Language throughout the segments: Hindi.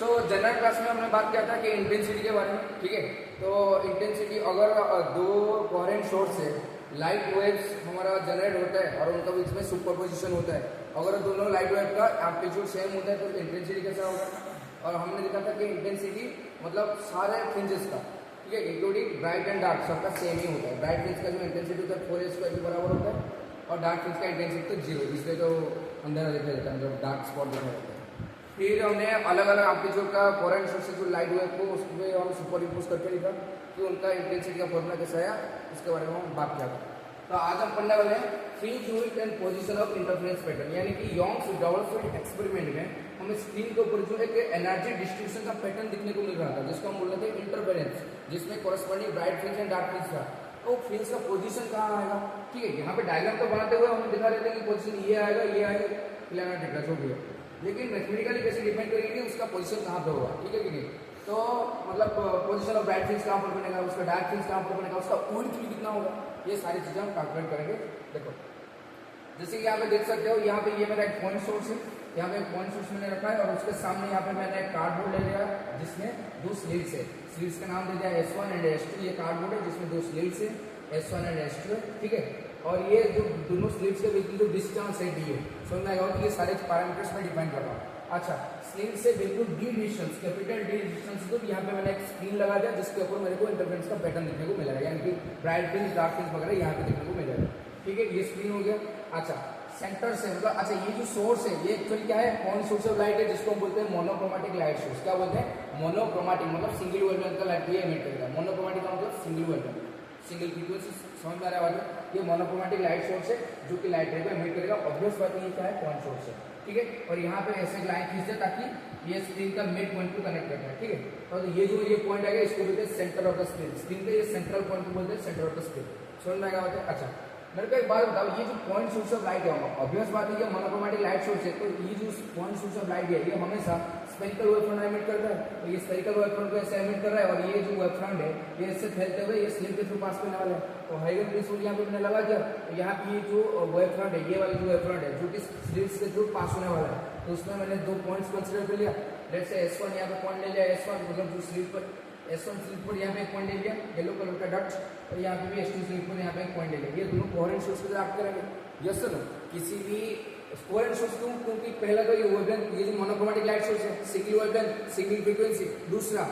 सो जनरल क्लास में हमने बात किया था कि इंटेंसिटी के बारे में, ठीक है। तो इंटेंसिटी अगर दो कोहेरेंट सोर्स से लाइट वेव्स हमारा जनरेट होता है और उनका बीच में सुपरपोजिशन होता है, अगर दोनों लाइट वेव का एम्पलीट्यूड सेम होता है तो इंटेंसिटी कैसा होगा। और हमने देखा था कि इंटेंसिटी मतलब सारे फ्रिंजेस का, ठीक है, इंक्लूडिंग ब्राइट एंड डार्क, सबका सेम ही होता है। ब्राइट फ्रिंज का जो इंटेंसिटी होता है 4a² के बराबर होता है और डार्क फ्रिंज का इंटेंसिटी तो 0, इसलिए तो अंदर देखा जाता है, मतलब डार्क स्पॉट देखा जाता है। फिर हमने अलग अलग एम्पलीट्यूड का कोहेरेंट सोर्स से जो लाइट वेव को उसमें हम सुपर इम्पोज करके लिखा कि उनका इंटेंसिटी का फॉर्मूला कैसा आया, इसके बारे में हम बात किया था। तो आज हम पढ़ने वाले हैं fringe unit and position of interference pattern, यानी कि योंग्स डबल स्लिट एक्सपेरिमेंट में हमें स्क्रीन के ऊपर जो एक एनर्जी डिस्ट्रीब्यूशन का पैटर्न दिखने को मिल रहा था, जिसको हम बोल रहे थे इंटरफेरेंस, जिसमें corresponding bright fringe and dark fringe था। तो फ्रिंज का पोजीशन कहाँ आएगा, ठीक है। यहाँ पे डायग्राम तो बनाते हुए हम दिखा रहे थे कि पोजीशन ये आएगा, ये आएगा, प्लानर दिख रहा जो भी है, लेकिन मैथमेटिकली कैसे डिफाइन करेंगे उसका पोजीशन कहाँ पे होगा, ठीक है कि नहीं। तो मतलब पोजीशन ऑफ ब्राइट फ्रिंज कहाँ पर बनेगा, उसका डार्क फ्रिंज कहाँ पर बनेगा, उसका विड्थ भी कितना होगा, ये सारी चीजें हम कैलकुलेट करेंगे। देखो जैसे कि यहाँ पे देख सकते हो, यहाँ पे ये मेरा एक पॉइंट सोर्स है, यहाँ पे एक पॉइंट सोर्स मैंने रखा है और उसके सामने यहाँ पे मैंने एक कार्डबोर्ड ले लिया जिसमें दो स्लिट्स है। स्लिट्स का नाम दे दिया S1 एंड S2। ये कार्डबोर्ड है जिसमें दो स्लिट्स है, S1 एंड S2 है, ठीक है। और ये जो दोनों स्लिट्स के बीच में जो डिस्टेंस है D है, समझ में आएगा कि ये सारे पैरामीटर्स में डिफाइन कर रहा हूँ। अच्छा, स्लिट से बिल्कुल D distance, capital D distance, तो यहाँ पे मैंने एक स्क्रीन लगा दिया जिसके ऊपर मेरे को इंटरफेरेंस का पैटर्न देखने को मिलेगा, यानी कि ब्राइट फ्रिंज डार्क फ्रिंज वगैरह यहाँ पे देखने को मिलेगा, ठीक है। ये स्क्रीन हो गया। अच्छा, सेंटर से मतलब अच्छा ये जो सोर्स है ये एक्चुअली क्या है, पॉइंट सोर्स ऑफ लाइट है, जिसको हम बोलते हैं मोनोक्रोमेटिक लाइट सोर्स। क्या बोलते हैं, मोनोक्रोमेटिक, मतलब सिंगल वेवलेंथ का लाइट ये एमिट करेगा। मोनोक्रोमेटिक का मतलब सिंगल वेवलेंथ, सिंगल फ्रीक्वेंसी, समझ में आ रहा है। ये मोनोक्रोमेटिक लाइट सोर्स है जो कि लाइट रे को एमिट करेगा। ऑब्वियस बात है, ये क्या है, पॉइंट सोर्स है, ठीक है। और यहाँ पे ऐसे लाइन खींचते ताकि ये स्क्रीन का मिड पॉइंट को कनेक्ट करता है, ठीक है। और ये जो ये पॉइंट आएगा इसको बोलते हैं centre of the screen. Screen के ये सेंट्रल पॉइंट को बोलते हैं सेंटर ऑफ द स्क्रीन, समझ में आएगा। अच्छा मेरे को एक बात बताओ, ये जो पॉइंट सोर्स ऑफ लाइट है, ऑब्वियस बात है कि मोनोक्रोमेटिक लाइट सोर्स है, तो ये जो पॉइंट सोर्स ऑफ लाइट है ये हमेशा स्फेरिकल वेव फ्रंट एमिट करता है। तो ये स्फेरिकल वेव फ्रंट को ऐसे एमिट कर रहा है और ये जो वेव फ्रंट है ये इससे फैलते हुए ये स्लिट के थ्रू पास करने वाला है। तो हाइगन प्रिंसिपल यहाँ पे मैंने लगा दिया, तो यहाँ पे ये जो वेव फ्रंट है, ये वाली जो वेव फ्रंट है जो कि स्लिट्स के थ्रू पास होने वाला है, तो उसमें मैंने दो पॉइंट्स कंसीडर कर लिया। जैसे S1 यहाँ पे पॉइंट ले लिया, S1 मतलब जो स्लिट पर S1 स्लिट पर यहाँ पे एक पॉइंट ले लिया, येलो कलर का डॉट, और यहाँ पे भी S2 स्लिट पर यहाँ पे एक पॉइंट ले लिया। ये दोनों कोहेरेंट सोर्स के साथ एक्ट करेंगे, यस सर। किसी भी कोहेरेंट सोर्स क्यों, क्योंकि पहला तो ये वेवलेंथ, ये जो मोनोक्रोमेटिक लाइट सोर्स है, सिंगल वेवलेंथ, सिंगल फ्रीक्वेंसी। दूसरा,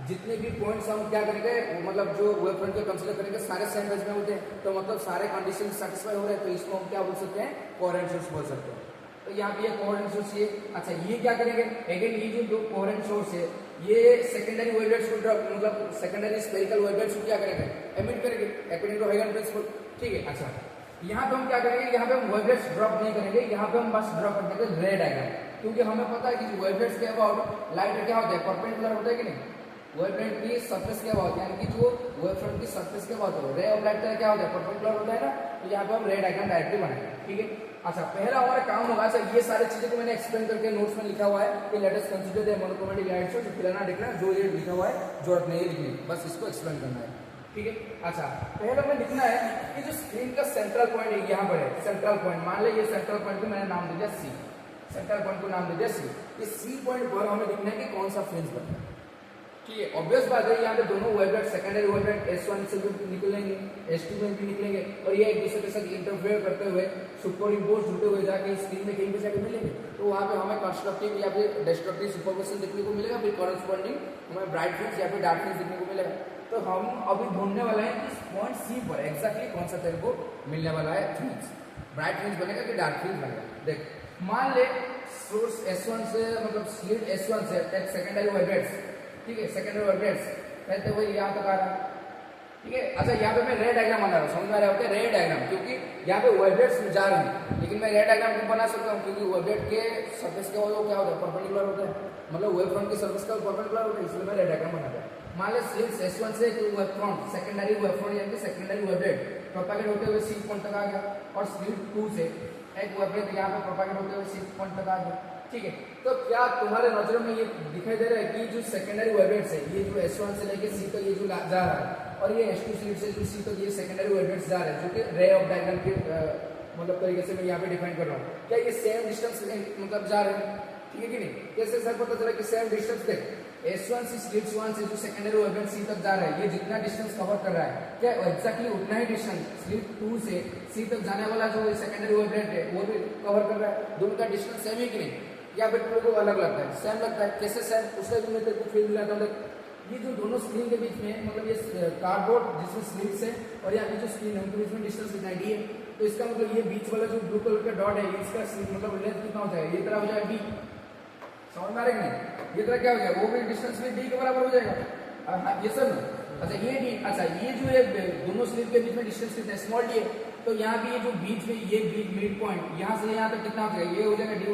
जितने भी पॉइंट्स हम क्या करेंगे, मतलब जो वेव फ्रंट को कंसीडर करेंगे सारे सेम फेज में होते हैं, तो मतलब सारे कंडीशन सेटिस्फाई हो रहे हैं, तो इसको हम क्या बोल सकते हैं, कोहेरेंट सोर्स बोल सकते हैं। तो यहाँ पे ये कोहेरेंट सोर्स ये। अच्छा, ये क्या करेंगे, अगेन ये जो दो कोहेरेंट सोर्स है ये सेकेंडरी वेवलेट्स को ड्रॉप, मतलब सेकेंडरी स्फेरिकल वेवलेट्स को क्या करेंगे, एमिट करेंगे अकॉर्डिंग टू हाइगन प्रिंसिपल, ठीक है। अच्छा, यहाँ पे हम क्या करेंगे, यहाँ पे हम वेवलेट्स ड्रॉप नहीं करेंगे, यहाँ पे हम बस ड्रॉप कर देंगे रे डायग्राम, क्योंकि हमें पता है कि वेवलेट्स के अबाउट लाइट क्या होता है, परपेंडिकुलर होता है कि नहीं, वेवफ्रंट की सरफेस क्या होता है, यानी कि जो वेवफ्रंट की सरफेस क्या होता है, रे ऑफ लाइट क्या होता है, परपेंडिकुलर होता है ना। तो यहाँ पे हम रे डायग्राम डायरेक्टली बनाएंगे, ठीक है। अच्छा, पहला हमारा काम होगा, अच्छा ये सारी चीजें को मैंने एक्सप्लेन करके नोट्स में लिखा हुआ है कि let us consider the monochromatic light source, फिलहाल देखना जो ये लिखा हुआ है जरूरत नहीं है लिखने, बस इसको एक्सप्लेन करना है, ठीक है। अच्छा, पहले हमें लिखना है कि जो स्क्रीन का सेंट्रल पॉइंट है यहाँ पर है, सेंट्रल पॉइंट मान ले, ये सेंट्रल पॉइंट को मैंने नाम दे दिया C, सेंट्रल पॉइंट को नाम दे दिया C। इस C पॉइंट पर हमें लिखना है कि कौन सा फ्रिंज बनता है, ठीक है। ऑब्वियस बात है, यहाँ पे दोनों वेवलेट सेकेंडरी वेवलेट S1 से भी निकलेंगे, S2 में भी निकलेंगे, और ये एक दूसरे के साथ इंटरफेयर करते हुए सुपर इम्पोज जुटे हुए जाके स्क्रीन में कहीं पे जाके मिलेंगे, तो वहाँ पे हमें कंस्ट्रक्टिव या फिर डिस्ट्रक्टिव सुपरपोजिशन देखने को मिलेगा, फिर कॉरेस्पॉन्डिंग हमें ब्राइट फ्रिंज या फिर डार्क फ्रिंज देखने को मिलेगा। तो हम अभी ढूंढने वाले हैं कि पॉइंट C पर एक्जैक्टली कौन सा तेरे को मिलने वाला है फ्रिंज, ब्राइट फ्रिंज बनेगा कि डार्क फ्रिंज बनेगा। देख, मान ले सोर्स S1 से, मतलब स्लिट S1 से एक सेकेंडरी वेवलेट्स, ठीक है, सेकेंडरी वेवलेट्स कहते हुए यहाँ तक आ रहा है, ठीक है। अच्छा, यहाँ पे मैं रे डायग्राम बना रहा हूँ, समझ में आ रहा है, रे डायग्राम, क्योंकि यहाँ पे वेवलेट्स जा रहे हैं, लेकिन मैं रे डायग्राम क्यों बना सकता हूँ, क्योंकि वेवलेट के सरफेस के वो क्या होता है, परपेंडिकुलर होता है, मतलब वेव फ्रंट की सरफेस का परपेंडिकुलर होता है, इसलिए मैं रे डायग्राम बनाता हूँ। मान लो स्लिट S1 से wave front, secondary wave front यानी सेकेंडरी वेवलेट प्रोपेगेट होते हुए C पॉइंट तक आ गया, और स्लिट 2 से एक वेवलेट यहाँ पे प्रोपेगेट होते हुए C पॉइंट तक आ गया, ठीक है। तो क्या तुम्हारे नजरों में ये दिखाई दे रहा है कि जो सेकेंडरी वेवलेट्स है, ये जो S1 से लेके C तक ये जो जा रहा है, और ये S2 स्लिट से जो C तक ये सेकेंडरी वेवलेट्स जा रहे हैं, जो कि रे ऑफ डायग्राम के मतलब तरीके से मैं यहाँ पे डिफाइन कर रहा हूँ, क्या ये सेम डिस्टेंस मतलब जा रहे हैं, ठीक है कि नहीं? कैसे सर पता चला कि सेम डिस्टेंस देख S1 से स्लिट 1 से जो सेकेंडरी वेवलेंथ C तक जा रहा है, ये जितना डिस्टेंस कवर कर रहा है क्या एग्जैक्टली उतना ही डिस्टेंस स्लिट 2 से C तक जाने वाला जो सेकेंडरी वेवलेंथ है वो भी कवर कर रहा है। दोनों का डिस्टेंस सेम है कि नहीं? या फिर तुमको अलग लगता है? सेम लगता है। कैसे सेम? उसका भी मैं तेरे को फील दिलाता हूँ। ये जो दोनों स्क्रीन के बीच में मतलब ये कार्डबोर्ड जिसमें स्लिट्स है और यहाँ पे जो स्क्रीन है उनके बीच में डिस्टेंस कितना डी है, तो इसका मतलब ये बीच वाला जो ब्लू कलर का डॉट है इसका मतलब लेंथ कितना हो जाएगा? ये तरह हो जाएगा डी। समझ में आ रहा है नहीं? ये तरह क्या हो जाएगा? वो भी डिस्टेंस भी डी के बराबर हो जाएगा। हाँ ये सर ना। अच्छा ये डी, अच्छा ये जो है दोनों स्लिट के बीच में डिस्टेंस कितना है? स्मॉल डी है। तो यहाँ भी ये जो बीच में ये मिड पॉइंट यहाँ से यहाँ तक कितना हो जाएगा? ये हो जाएगा /2,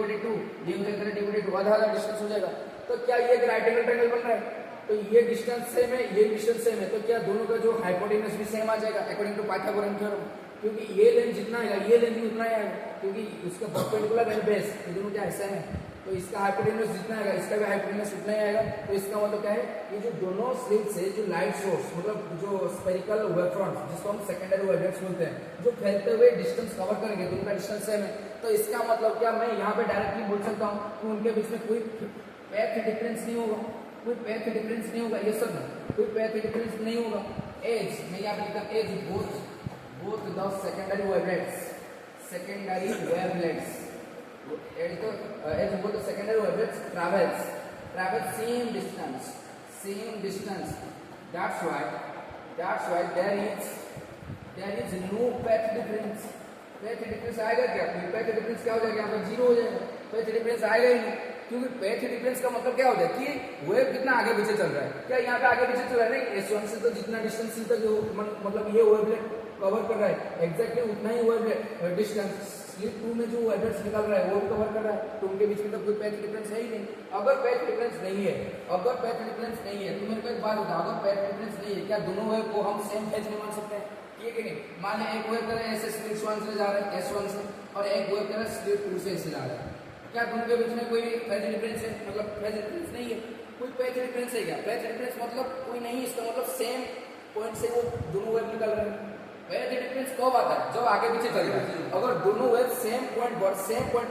ये हो जाएगा /2, आधा डिस्टेंस हो जाएगा। तो क्या ये एक राइट एंगल ट्रायंगल बन रहा है? तो ये डिस्टेंस सेम है, ये डिस्टेंस सेम है, तो क्या दोनों का जो हाइपोटेनस भी सेम आ जाएगा अकॉर्डिंग टू पाइथागोरन थ्योरम? क्योंकि ये लेंथ जितना आएगा ये लेंथ भी उतना ही आएगा, क्योंकि उसका परपेंडिकुलर है बेस, ये दोनों क्या ऐसा है, तो इसका हाइपोटेनस जितना आएगा इसका भी हाइपोटेनस उतना ही आएगा। तो इसका मतलब क्या है? ये जो दोनों स्लिट्स है जो लाइट सोर्स मतलब जो स्फेरिकल वेवफ्रंट जिसको हम सेकेंडरी वेवलेट्स बोलते हैं, जो फैलते हुए डिस्टेंस कवर करेंगे, दोनों का डिस्टेंस सेम है। तो इसका मतलब क्या मैं यहाँ पे डायरेक्टली बोल सकता हूँ कि उनके बीच में कोई पैथ डिफरेंस नहीं होगा? कोई पैथ डिफरेंस नहीं होगा? ये सब कोई पैथ डिफरेंस नहीं होगा। एज मैं यहाँ पे लिखता as both the secondary wavelets as both the secondary wavelengths travels same distance. That's why there is no path difference. path difference आएगा क्या? path difference क्या हो जाएगा? यहाँ पर जीरो हो जाएगा। path difference आएगा ही नहीं, क्योंकि path difference का मतलब क्या हो जाए कि वेव कितना आगे पीछे चल रहा है। क्या यहाँ पे आगे पीछे चल रहा है? नहीं, S1 से तो जितना डिस्टेंस C तक मतलब ये वेवलेट कवर कर रहा है एग्जैक्टली उतना ही वेवलेट डिस्टेंस स्लिट 2 में जो वेवलेट्स निकल रहा है वो भी कवर कर रहा है। तो उनके बीच में तो कोई पैथ डिफरेंस है ही नहीं। अगर पैथ डिफरेंस नहीं है तो मेरे को एक बात बता, अगर पैथ डिफरेंस नहीं है क्या दोनों वेव को हम सेम फेज में मान सकते हैं? ठीक है कि नहीं? मान लें एक वेव करे ऐसे स्लिट 1 से जा रहा है S1 से, और एक वेव करे स्लिट 2 से ऐसे जा रहा है, क्या दोनों के बीच में कोई फेज डिफरेंस है? मतलब फेज डिफरेंस नहीं है। कोई पैथ डिफरेंस है क्या? पैथ डिफरेंस मतलब कोई नहीं, इसका मतलब सेम पॉइंट से वो दोनों वेव निकल रहे हैं। पैथ डिफरेंस कब आता है? जब आगे पीछे चल रहा है। अगर दोनों वेव सेम पॉइंट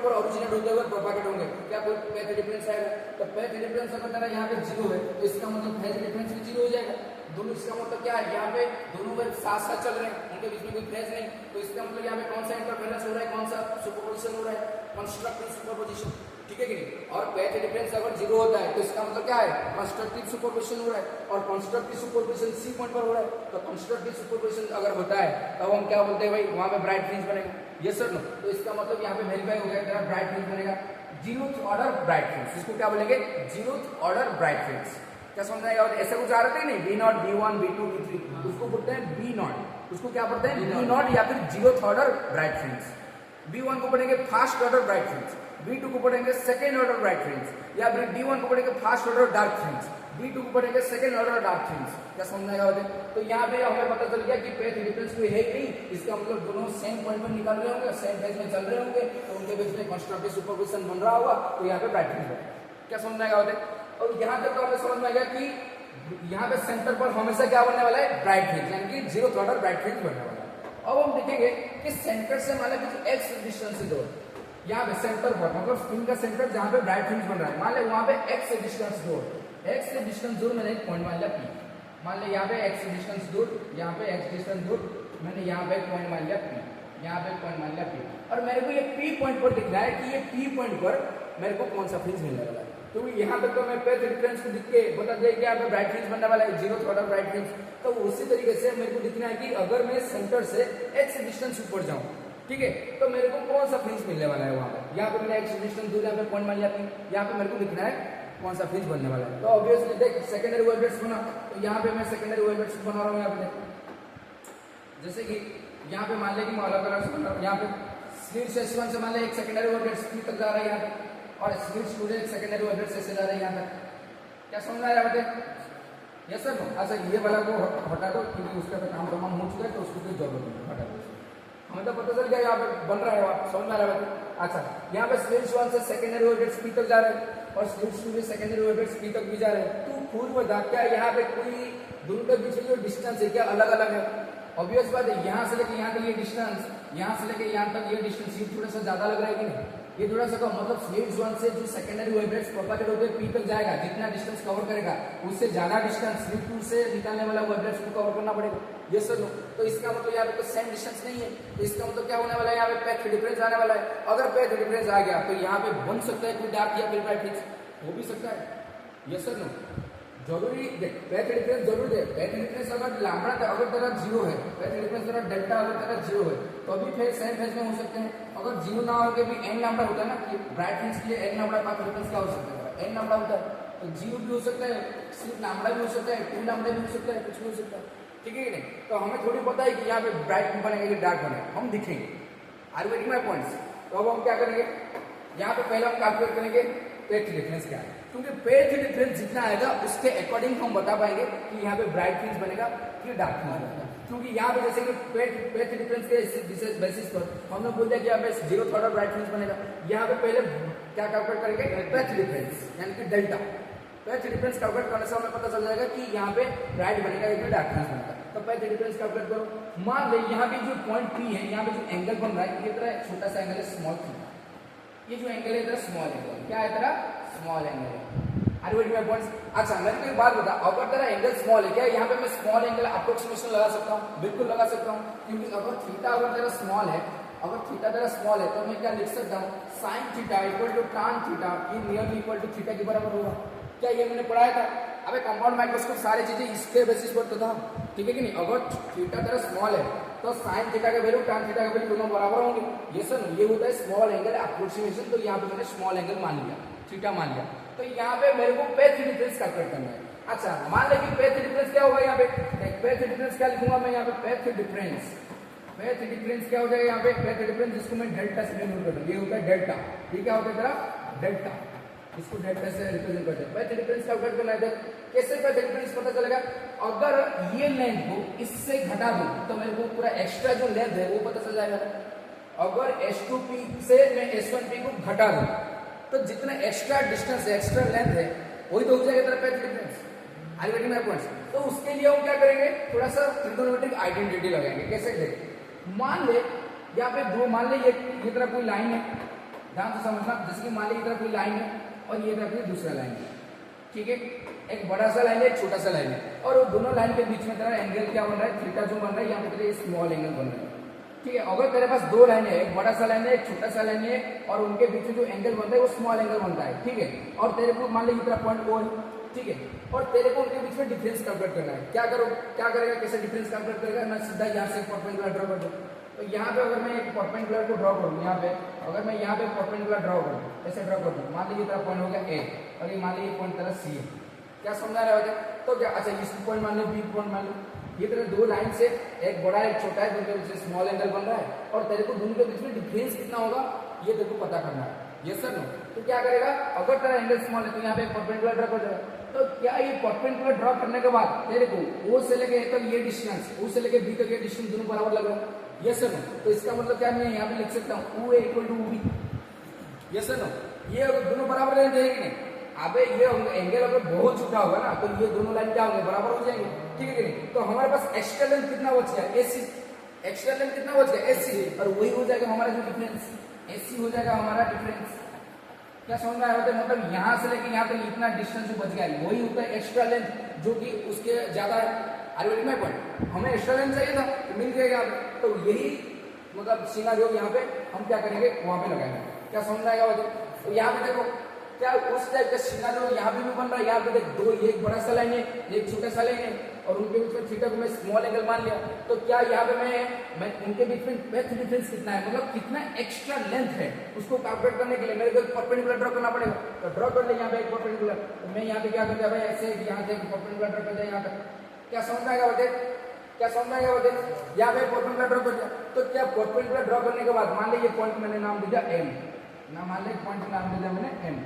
पर ओरिजिनेट होते हुए प्रोपागेट होंगे, क्या कोई पैथ डिफरेंस आएगा? तो पैथ डिफरेंस अगर तेरा यहाँ पे जीरो है तो इसका मतलब फेज डिफरेंस भी जीरो हो जाएगा। दोनों इसका मतलब क्या है? यहाँ पे दोनों वेव साथ साथ चल रहे हैं, उनके बीच में कोई फेज नहीं, तो इसका मतलब यहाँ पे कौन सा इंटरफेरेंस हो रहा है? कौन सा सुपरपोजिशन हो रहा है? Constructive superposition. ठीक है कि नहीं? और पैथ डिफरेंस अगर जीरो होता है तो इसका मतलब क्या है? कंस्ट्रक्टिव सुपरपोजिशन हो रहा है, और कंस्ट्रक्टिव सुपरपोजिशन C पॉइंट पर हो रहा है। तो कंस्ट्रक्टिव सुपरपोजिशन अगर होता है तब हम क्या बोलते हैं भाई? वहां पे ब्राइट फ्रिंज बनेगा। ये सर नो, तो इसका मतलब यहाँ पे वेरीफाई हो गया तेरा ब्राइट फ्रिंज बनेगा। जीरोथ ऑर्डर ब्राइट फ्रिंज, इसको क्या बोलेंगे? Zeroth order bright fringe. क्या समझ आएगा? ऐसा कुछ आ रहा था नहीं, B0, B1, B2, B3, उसको बोलते हैं B0। उसको क्या बोलते हैं? B0 या फिर zeroth order bright fringe. B1 को पढ़ेंगे fast order bright fringe, B2 को पढ़ेंगे सेकेंड ऑर्डर ब्राइट फ्रिंज, या फिर D1 को पढ़ेंगे fast order dark fringe, B2 को पढ़ेंगे सेकेंड ऑर्डर डार्क फ्रिंज। क्या समझाएगा? तो यहाँ पे हमें पता चल गया कि पैथ डिफरेंस कोई है नहीं, इसका मतलब दोनों सेम पॉइंट पर निकल रहे होंगे, सेम फेज में चल रहे होंगे, तो उनके बीच में कंस्ट्रक्टिव सुपरपोजिशन बन रहा होगा, तो यहाँ पे ब्राइट फ्रिंज बनेगा। क्या समझाएगा? और यहाँ तक तो हमें समझ में आ गया कि यहाँ पे सेंटर पर हमेशा क्या बनने वाला है? ब्राइट फ्रिंज, यानी कि जीरोथ ऑर्डर ब्राइट फ्रिंज बनने वाला है। अब हम देखेंगे कि सेंटर से मान लीजिए x डिस्टेंस से दूर, यहाँ पे सेंटर पर मतलब स्क्रीन का सेंटर जहाँ पे ब्राइट फ्रिंज बन रहा है, मान ले वहां पे x डिस्टेंस दूर, x से डिस्टेंस दूर मैंने एक पॉइंट मान लिया P, मान ले यहाँ पे x डिस्टेंस दूर, यहाँ पे x डिस्टेंस दूर, मैंने यहाँ पे एक पॉइंट मान लिया P, यहाँ पे एक पॉइंट मान लिया P, और मेरे को ये P पॉइंट पर दिख रहा है कि ये P पॉइंट पर मेरे को कौन सा फ्रिंज मिलने वाला है। क्योंकि यहाँ तक तो मैं पैथ डिफरेंस को दिख के बता दिया कि यहाँ पे ब्राइट फ्रिंज बनने वाला है, जीरोथ ऑर्डर ब्राइट फ्रिंज। तो उसी तरीके से मेरे को दिखना है कि अगर मैं सेंटर से x डिस्टेंस ऊपर जाऊँ, ठीक है, तो मेरे को कौन सा फ्रिंज मिलने वाला है वहां पे। यहाँ पे मैंने x डिस्टेंस दूर यहाँ पे पॉइंट मान लिया, यहाँ पे मेरे को दिखना है कौन सा फ्रिंज बनने वाला है। तो ऑब्वियसली देख सेकेंडरी वेवलेट्स बना, तो यहाँ पे मैं सेकेंडरी वेवलेट्स बना रहा हूँ। यहाँ पे जैसे कि यहाँ पे मान लिया कि मैं अलग अलग से बना रहा हूँ। यहाँ पे स्लिट S1 से मान लिया एक सेकेंडरी वेवलेट P तक जा रहा है यहाँ पे, और स्लिट 2 से एक सेकेंडरी वेवलेट से जा रहा है यहाँ तक। क्या समझ आ रहा है? Yes sir. अच्छा ये वाला को हटा दो क्योंकि उसका तो काम तमाम हो चुका है, तो उसको कोई जरूरत नहीं, हटा दो। हमें तो पता चल गया यहाँ पे बन रहा है, समझ में आ रहा है? अच्छा यहाँ पे स्लिट 1 से सेकेंडरी वेवलेट्स P तक जा रहे हैं, और स्लिट 2 से सेकेंडरी वेवलेट्स P तक भी जा रहे हैं। तो खुद बता क्या यहाँ पे कोई दोनों के बीच में जो डिस्टेंस है क्या अलग अलग है? ऑब्वियस बात है, यहाँ से लेके यहाँ तक ये डिस्टेंस, यहाँ से लेके यहाँ तक ये डिस्टेंस, ये थोड़ा सा ज्यादा लग रहा है कि नहीं? ये थोड़ा सा कम, मतलब स्लिट जोन से जो सेकेंडरी वेवलेट्स प्रोपेगेट होते पी तक जाएगा, जितना डिस्टेंस कवर करेगा उससे ज्यादा डिस्टेंस स्लिट टू से निकालने वाला वेवलेट्स को कवर करना पड़ेगा। ये सर नो, तो इसका मतलब यहाँ पे तो सेम डिस्टेंस नहीं है, तो इसका मतलब क्या होने वाला है, यहाँ पे पैथ डिफरेंस आने वाला है। अगर पैथ डिफरेंस आ गया तो यहाँ पे बन सकता है कोई डार्क या फिर ब्राइट फ्रिंज, हो भी सकता है। ये सर नो, जरूरी देख पैथ डिफरेंस जरूर दे। पैथ डिफरेंस अगर लैम्बडा अगर तेरा 0 है, पैथ डिफरेंस तेरा डेल्टा अगर तेरा 0 है तो अभी फिर सेम फेज में हो सकते हैं। अगर 0 ना होके भी n लैम्बडा होता है ना, कि ब्राइट फ्रिंज के लिए n लैम्बडा पैथ डिफरेंस क्या हो सकता है, n लैम्बडा होता है, तो 0 भी हो सकता है, सिर्फ लैम्बडा भी हो सकता है, 2 लैम्बडा भी हो सकता है, कुछ भी हो सकता है, ठीक है कि नहीं। तो हमें थोड़ी पता है कि यहाँ पे ब्राइट बनेगा कि डार्क बनेगा, हम दिखेंगे। Are you getting my points. तो अब हम क्या करेंगे, यहाँ पे पहले हम कैलकुलेट करेंगे पैथ डिफरेंस क्या है, क्योंकि पैथ डिफरेंस जितना आएगा उसके अकॉर्डिंग हम बता पाएंगे कि यहाँ पे ब्राइट फ्रिंज बनेगा कि डार्क फ्रिंज बनेगा। क्योंकि यहाँ पे जैसे कि पैथ डिफरेंस के बेसिस पर हमने बोल दिया कि यहाँ पे 0 थर्ड और ब्राइट फ्रिंज बनेगा। यहाँ पे पहले क्या कैलकुलेट करेंगे, पैथ डिफरेंस यानी कि डेल्टा। पैथ डिफरेंस कैलकुलेट करने से हमें पता चल जाएगा कि यहाँ पे ब्राइट बनेगा या फिर डार्क फ्रिंज बनेगा। तो पैथ डिफरेंस कैलकुलेट करो। मान ले यहाँ पे जो पॉइंट P है, यहाँ पे जो एंगल बन रहा है ये तरह छोटा सा एंगल है, स्मॉल थीटा। ये जो एंगल है तरह स्मॉल एंगल, क्या है तरह स्मॉल एंगल है। Are you getting my points. अच्छा मेरे को एक बात बता, अगर तेरा एंगल स्मॉल है, क्या यहाँ पे मैं स्मॉल एंगल अप्रोक्सीमेशन लगा सकता हूँ? बिल्कुल लगा सकता हूँ, क्योंकि अगर थीटा अगर तेरा स्मॉल है, अगर थीटा तेरा स्मॉल है तो मैं क्या लिख सकता हूँ, sine theta equal to tan theta ये नियरली इक्वल टू थीटा के बराबर होगा। क्या ये मैंने पढ़ाया था? अबे कंपाउंड माइक्रोस्कोप सारी चीजें इसके बेसिस पर तो था, ठीक है कि नहीं। अगर थीटा तेरा स्मॉल है तो साइन थीटा का वैल्यू tan थीटा का वैल्यू दोनों बराबर होंगे। ये सर ये होता है स्मॉल एंगल अप्रोक्सीमेशन। तो यहाँ पे मैंने स्मॉल एंगल मान लिया, थीटा मान लिया। तो यहाँ पे मेरे को पैथ डिफरेंस कैलकुलेट करना है। अच्छा मान ले कि पैथ डिफरेंस क्या होगा, यहाँ पे पैथ डिफरेंस क्या लिखूंगा मैं यहाँ पे, पैथ डिफरेंस क्या हो जाएगा यहाँ पे, पैथ डिफरेंस जिसको मैं डेल्टा से डिनोट करता हूँ, ये होता है डेल्टा। ये क्या होता है तेरा डेल्टा, इसको डेल्टा से रिप्रेजेंट करते हैं। पैथ डिफरेंस कैलकुलेट करना है, कैसे पैथ डिफरेंस पता चलेगा, अगर ये लेंथ को इससे घटा दूं तो मेरे को पूरा एक्स्ट्रा जो लेंथ है वो पता चल जाएगा। अगर S2P से मैं S1P को घटा दूं तो जितना एक्स्ट्रा डिस्टेंस है, एक्स्ट्रा लेंथ है, वही तो हो जाएगा तेरा path difference. Are you getting my points. तो उसके लिए हम क्या करेंगे, थोड़ा सा ट्रिगोनोमेट्रिक आइडेंटिटी लगाएंगे। कैसे देखें, मान ले यहाँ पे दो, मान ले ये तरह कोई लाइन है, ध्यान से समझना, जैसे कि मान ले ये तरह कोई लाइन है और ये तरह कोई दूसरा लाइन है, ठीक है। एक बड़ा सा लाइन है, एक छोटा सा लाइन है, और वो दोनों लाइन के बीच में तेरा एंगल क्या बन रहा है, थीटा जो बन रहा है, यहाँ पे तेरे स्मॉल एंगल बन रहा है, ठीक है। अगर तेरे पास दो लाइन है, एक बड़ा सा लाइन है, एक छोटा सा लाइन है, और उनके बीच में जो एंगल बनता है वो स्मॉल एंगल बनता है, ठीक है। और तेरे को मान ली इतना पॉइंट O है, ठीक है, और तेरे को उनके बीच में डिफरेंस कैलकुलेट करना है। क्या करेगा, कैसे डिफरेंस कैलकुलेट करेगा, मैं सीधा यहाँ से परपेंडिकुलर ड्रॉ कर दूँ। तो यहाँ पे अगर मैं एक परपेंडिकुलर को ड्रॉ करूँ, यहाँ पे अगर मैं यहाँ पे परपेंडिकुलर ड्रॉ करूँ, ऐसे ड्रॉ कर दूँ, मान लीजिए तेरा पॉइंट हो गया A और ये मान लीजिए पॉइंट तेरा C है। क्या समझा रहे हो? तो क्या, अच्छा इस पॉइंट मान लो, B पॉइंट मान लो, ये तेरे दो लाइन से एक बड़ा एक छोटा है, दोनों के बीच स्मॉल एंगल बन रहा है, और तेरे को दोनों के बीच में डिफरेंस कितना होगा ये तेरे को पता करना है। ये सर नो, तो क्या करेगा, अगर तेरा एंगल स्मॉल है तो यहाँ पे परपेंडिकुलर ड्रॉ कर देगा। तो क्या ये परपेंडिकुलर ड्रॉ करने के बाद तेरे को O से लेके A तक ये डिस्टेंस, O से लेके B तक ये डिस्टेंस दोनों बराबर लग रहा है। ये सर नो, तो इसका मतलब क्या, मैं यहाँ पे लिख सकता हूँ OA इक्वल टू OB। ये सर नो, ये दोनों बराबर लेने देंगे कि नहीं। अबे ये एंगल अगर बहुत छोटा होगा ना तो ये दोनों लाइन क्या होंगे, बराबर हो जाएंगे, ठीक है कि नहीं। तो हमारे पास एक्स्ट्रा लेंथ कितना बच गया, AC, एक्स्ट्रा लेंथ कितना बच गया AC, और वही हो जाएगा हमारा जो डिफरेंस, AC हो जाएगा हमारा डिफरेंस। क्या समझ में आया? मतलब यहाँ से लेके यहाँ तक इतना डिस्टेंस जो बच गया वही होता है एक्स्ट्रा लेंथ, जो कि उसके ज्यादा है। Are you getting my point. हमें एक्स्ट्रा लेंथ चाहिए था तो मिल गया यहाँ पे, तो यही मतलब सिनेरियो यहाँ पे हम क्या करेंगे, वहां पे लगाएंगे। क्या समझ में आएगा? तो यहाँ पे देखो क्या उस टाइप का सिनेरियो यहाँ पे भी बन रहा है। यहाँ पे देख दो, एक बड़ा सा लाइन है, एक छोटा सा लाइन है, और उनके बीच में थीटा को मैं स्मॉल एंगल मान लिया। तो क्या यहाँ पे मैं उनके बीच में पैथ डिफरेंस कितना है, मतलब कितना एक्स्ट्रा लेंथ है, उसको कैलकुलेट करने के लिए मेरे को परपेंडिकुलर ड्रॉ करना पड़ेगा। तो ड्रॉ कर ले यहाँ पे एक परपेंडिकुलर, तो मैं यहाँ पे क्या करता है, ऐसे यहाँ से परपेंडिकुलर ड्रॉ कर दिया यहाँ तक। क्या समझ में आएगा बच्चे? क्या समझ में आएगा बच्चे? यहाँ पे परपेंडिकुलर ड्रॉ कर दिया। तो क्या परपेंडिकुलर ड्रॉ करने के बाद मान लीजिए पॉइंट मैंने नाम दिया M, ना मान लीजिए पॉइंट नाम दिया मैंने M।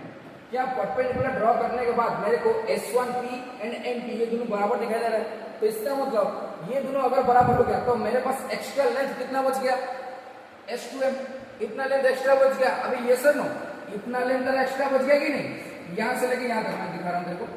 क्या परपेंडिकुलर ड्रॉ करने के बाद मेरे को S1P एंड MP ये दोनों बराबर दिखाई दे रहा है। तो इसका मतलब ये दोनों अगर बराबर हो गया तो मेरे पास एक्स्ट्रा लेंथ कितना बच गया, S2M, इतना लेंथ एक्स्ट्रा बच गया। अभी ये सर नो, इतना लेंथ एक्स्ट्रा बच गया कि नहीं, यहाँ से लेके यहाँ तक मैं दिखा रहा हूँ तेरे को,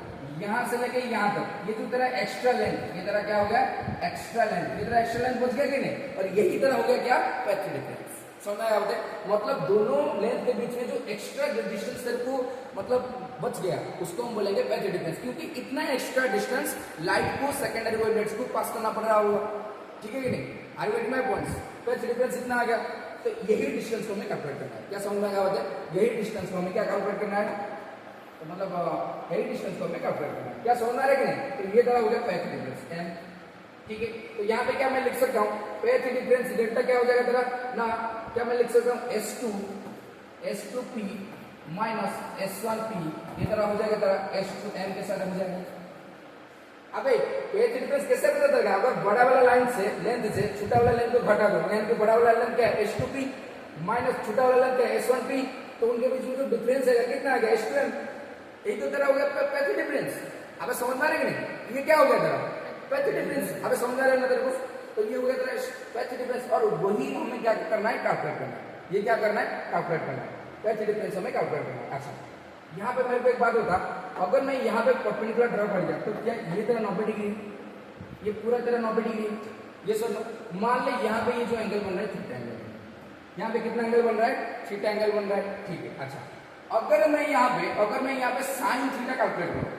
यहाँ से लेके यहाँ तक ये तो तेरा एक्स्ट्रा लेंथ, ये तेरा क्या हो गया एक्स्ट्रा लेंथ, ये तेरा एक्स्ट्रा लेंथ बच गया कि नहीं। और यही तरह हो गया क्या, पैथ डिफरेंस। समझ आया होता है, मतलब दोनों लेंथ के बीच में जो एक्स्ट्रा डिस्टेंस तेरे को मतलब बच गया उसको हम बोलेंगे पैथ डिफरेंस, क्योंकि इतना एक्स्ट्रा डिस्टेंस लाइट को सेकेंडरी वेवलेट्स को पास करना पड़ रहा होगा, ठीक है कि नहीं? Are you getting my points? Path difference इतना आ गया, तो यही डिस्टेंस को हमें कैलकुलेट करना है। क्या समझ में आया होता है? यही डिस्टेंस को हमें क्या कैलकुलेट करना है, तो मतलब यही डिस्टेंस को हमें कैलकुलेट करना है। क्या समझ में आ रहा है कि नहीं? तो ये तरह हो गया पैथ डिफरेंस एम, ठीक है। तो यहाँ पे क्या मैं लिख सकता हूँ, पैथ डिफरेंस डेल्टा क्या हो जाएगा तेरा ना, क्या मैं लिख सकता हूँ S2P माइनस S1P, ये तरह हो जाएगा तेरा S2M के साथ हो जाएगा। अबे पैथ डिफरेंस कैसे पता चलेगा? अगर बड़ा वाला लाइन से लेंथ से छोटा वाला लेंथ को घटा दो, यानी कि बड़ा वाला लेंथ क्या है S2P माइनस छोटा वाला लेंथ क्या है S1P, तो उनके बीच में जो डिफरेंस है कितना आ गया S2M, यही तो तेरा हो गया पैथ डिफरेंस। अब समझ में आ रहा है कि नहीं? ये क्या हो गया तेरा पैथ डिफरेंस, अब समझ आ रहा है ना तेरे को? तो ये हो गया तेरा पैथ डिफरेंस, और वही हमें क्या करना है, कैलकुलेट करना है। ये क्या करना है, कैलकुलेट करना है, पैथ डिफरेंस हमें कैलकुलेट करना है। अच्छा यहाँ पे मेरे को एक बात होता, अगर मैं यहाँ पे परपेंडिकुलर ड्रॉ कर दिया तो क्या ये तेरा 90 डिग्री, ये पूरा तेरा 90 डिग्री, ये सब मान ले यहाँ पे ये जो एंगल बन रहा है थीटा एंगल, यहाँ पे कितना एंगल बन रहा है, थीटा एंगल बन रहा है, ठीक है। अच्छा अगर मैं यहाँ पे साइन थीटा कैलकुलेट करूँ,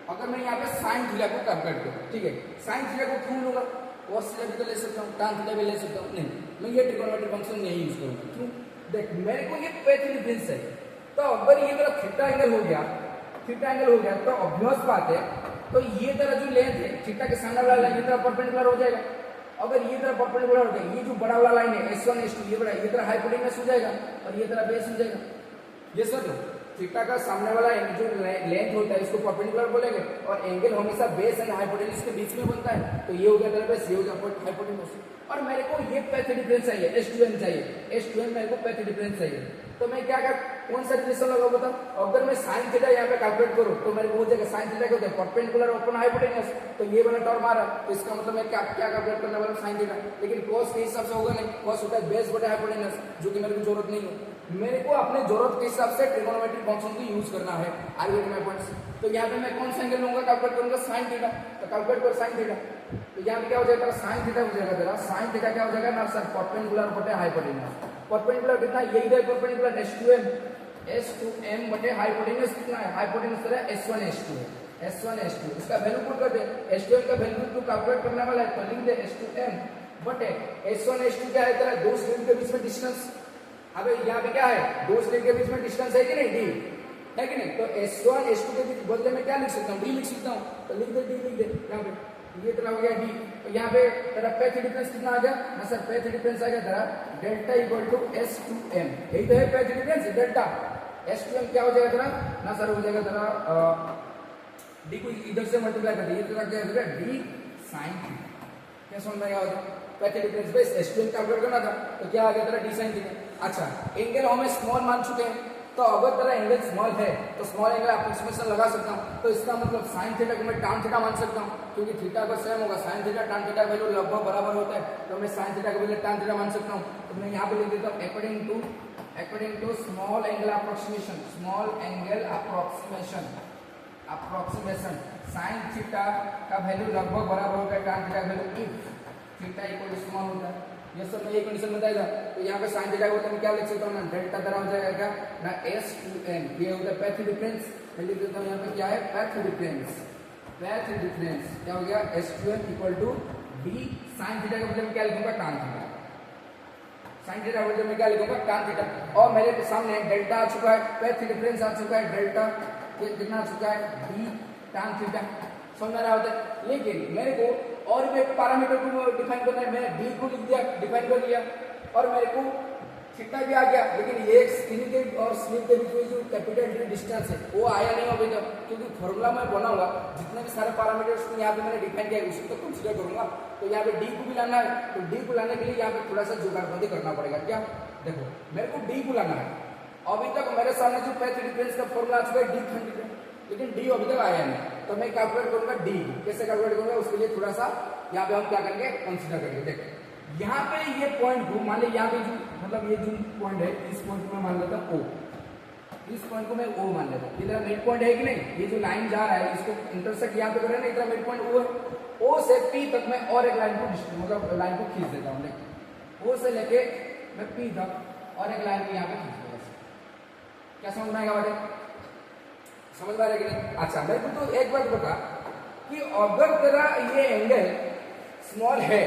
अगर मैं यहाँ पे साइन थीटा को कैलकुलेट करूँ, ठीक है, साइन थीटा को क्यों लूंगा, cos थीटा भी तो ले सकता हूँ, tan थीटा भी ले सकता हूँ, नहीं मैं ये ट्रिग्नोमेट्रिक फंक्शन नहीं यूज करूंगा। क्यों? देख मेरे को ये पैथ डिफरेंस है, तो अगर ये तेरा थीटा एंगल हो गया, थीटा एंगल हो गया तो ऑब्वियस बात है, तो ये तेरा जो लेंथ है थीटा के सामने वाला लाइन ये तेरा परपेंडिकुलर हो जाएगा। अगर ये तेरा परपेंडिकुलर हो जाएगा, ये जो बड़ा वाला लाइन है S1 S2 ये बड़ा, ये तेरा हाइपोटेन्यूस हो जाएगा और ये तेरा बेस हो जाएगा। ये सर थीटा का सामने वाला जो लेंथ होता है इसको परपेंडिकुलर बोलेंगे, और एंगल हमेशा बेस एंड हाइपोटेन्यूस के बीच में बनता है, तो ये हो गया तेरा बेस, ये हो गया हाइपोटेन्यूस। और मेरे को ये पैथ डिफरेंस चाहिए, S2M चाहिए, S2M मेरे को पैथ डिफरेंस चाहिए, तो मैं क्या कौन सा रिलेशन लगाऊं बताओ? अगर मैं साइन थीटा यहाँ पे कैलकुलेट करूं तो मेरे को हो जाएगा साइन थीटा क्या होता है, परपेंडिकुलर अपॉन हाइपोटेन्यूस, तो ये वाला टर्म आ रहा है, तो इसका मतलब मैं क्या कैलकुलेट करने वाला साइन थीटा, लेकिन cos के हिसाब से होगा नहीं, cos होता है बेस बटे हाइपोटेन्यूस, जो कि मेरे को जरूरत नहीं है। मेरे को अपने जरूरत के हिसाब से ट्रिग्नोमेट्रिक फंक्शन को यूज करना है। Are you getting my points? तो यहाँ पे मैं कौन सा एंगल लूंगा, कैलकुलेट करूंगा साइन थीटा, तो कैलकुलेट कर साइन थीटा, तो यहाँ पे क्या हो जाएगा साइन थीटा हो जाएगा तेरा, साइन थीटा क्या हो जाएगा ना सर, परपेंडिकुलर बटे हाइपोटेन्यूस, परपेंडिकुलर कितना यही है परपेंडिकुलर S2M बटे हाइपोटेन्यूस कितना है, हाइपोटेन्यूस तेरा S1 S2 है, S1 S2 इसका वैल्यू पुट कर दे, S2M का वैल्यू तो कैलकुलेट करने वाला है, तो लिख दे S2M बटे S1 S2 क्या है तेरा, दो स्लिट के बीच में डिस्टेंस। अब यहाँ पे क्या है, दो स्लिट के बीच में डिस्टेंस है कि नहीं, D है कि नहीं, तो S1 S2 के बीच बदले में क्या लिख सकता हूँ, D लिख सकता हूँ, तो लिख दे D लिख दे यहाँ पे, ये तेरा हो गया D। तो यहाँ पे तेरा पैथ डिफरेंस कितना आ गया ना सर, पैथ डिफरेंस आ गया तेरा डेल्टा इक्वल टू S2M, यही तो है पैथ डिफरेंस डेल्टा। S2M क्या हो जाएगा तेरा ना सर, हो जाएगा तेरा D को इधर से मल्टीप्लाई कर दिए, तेरा क्या हो जाएगा D sin थीटा। क्या समझ में आया होगा? Path difference base S2M calculate करना था, तो क्या आ गया तेरा D sin थीटा। अच्छा एंगल हमें स्मॉल मान चुके हैं, तो अगर तेरा एंगल स्मॉल है तो स्मॉल एंगल अप्रोक्सीमेशन लगा सकता हूँ, तो इसका मतलब साइन थीटा को मैं tan थीटा मान सकता हूँ, क्योंकि थीटा का सेम होगा, साइन थीटा tan थीटा का वैल्यू लगभग बराबर होता है, तो मैं साइन थीटा का वैल्यू tan थीटा मान सकता हूँ। तो मैं यहाँ पे लिख देता हूँ according to small angle approximation, small angle approximation sine theta का वैल्यू लगभग बराबर होता है tan थीटा का value if theta equal to small होता है। ये सब मैं ये कंडीशन बताएगा, तो यहाँ पे साइन थीटा को मैं क्या लिख सकता हूँ ना, डेल्टा तरह हो जाएगा क्या ना S2M, ये होता है पैथ डिफरेंस, मैं लिख देता हूँ यहाँ पे क्या है पैथ डिफरेंस, पैथ डिफरेंस क्या हो गया S2M equal to D sine theta का मतलब क्या लिखूंगा tan थीटा, साइन थीटा का मतलब मैं क्या लिखूंगा tan थीटा, और मेरे सामने डेल्टा आ चुका है, पैथ डिफरेंस आ चुका है डेल्टा, ये कितना आ चुका है D tan थीटा, समझ में आ रहा होता है। लेकिन मेरे को और भी एक पैरामीटर को डिफाइन करना है, मैंने D को लिख दिया, डिफाइन कर लिया, और मेरे को थीटा भी आ गया, लेकिन ये स्क्रीन के और स्लिप के बीच में जो कैपिटल D डिस्टेंस है वो आया नहीं अभी तक, क्योंकि फॉर्मूला मैं बनाऊंगा जितने भी सारे पैरामीटर्स को यहाँ पे मैंने डिफाइन किया उसको तो कंसीडर करूंगा, तो यहाँ पे D को भी लाना है, तो D को लाने के लिए यहाँ पे थोड़ा सा जुगाड़बंदी करना पड़ेगा। क्या देखो मेरे को D को लाना है, अभी तक मेरे सामने जो पैथ डिफरेंस का फॉर्मूला आ चुका है D थीटा, लेकिन D अभी तक आया नहीं, तो मैं कैलकुलेट करूंगा D, कैसे कैलकुलेट करूंगा उसके लिए थोड़ा सा यहाँ पे हम क्या करेंगे कंसीडर करेंगे। देखो यहाँ पे ये पॉइंट को मान ले, यहाँ पे जो मतलब ये जो पॉइंट है इस पॉइंट को मैं मान लेता हूँ O, इस पॉइंट को मैं O मान लेता हूँ, इधर मिड पॉइंट है कि नहीं, ये जो लाइन जा रहा है इसको इंटरसेक्ट यहाँ पे कर रहे हैं ना, इधर मिड पॉइंट O है, O से P तक मैं और एक लाइन को मतलब लाइन को खींच देता हूँ। देखो O से लेके मैं P तक और एक लाइन को यहाँ पे खींच देगा। क्या समझ में आएगा बेटे? समझ में आ रहा है कि नहीं? अच्छा मेरे को तो एक बात बता कि अगर तेरा ये एंगल स्मॉल है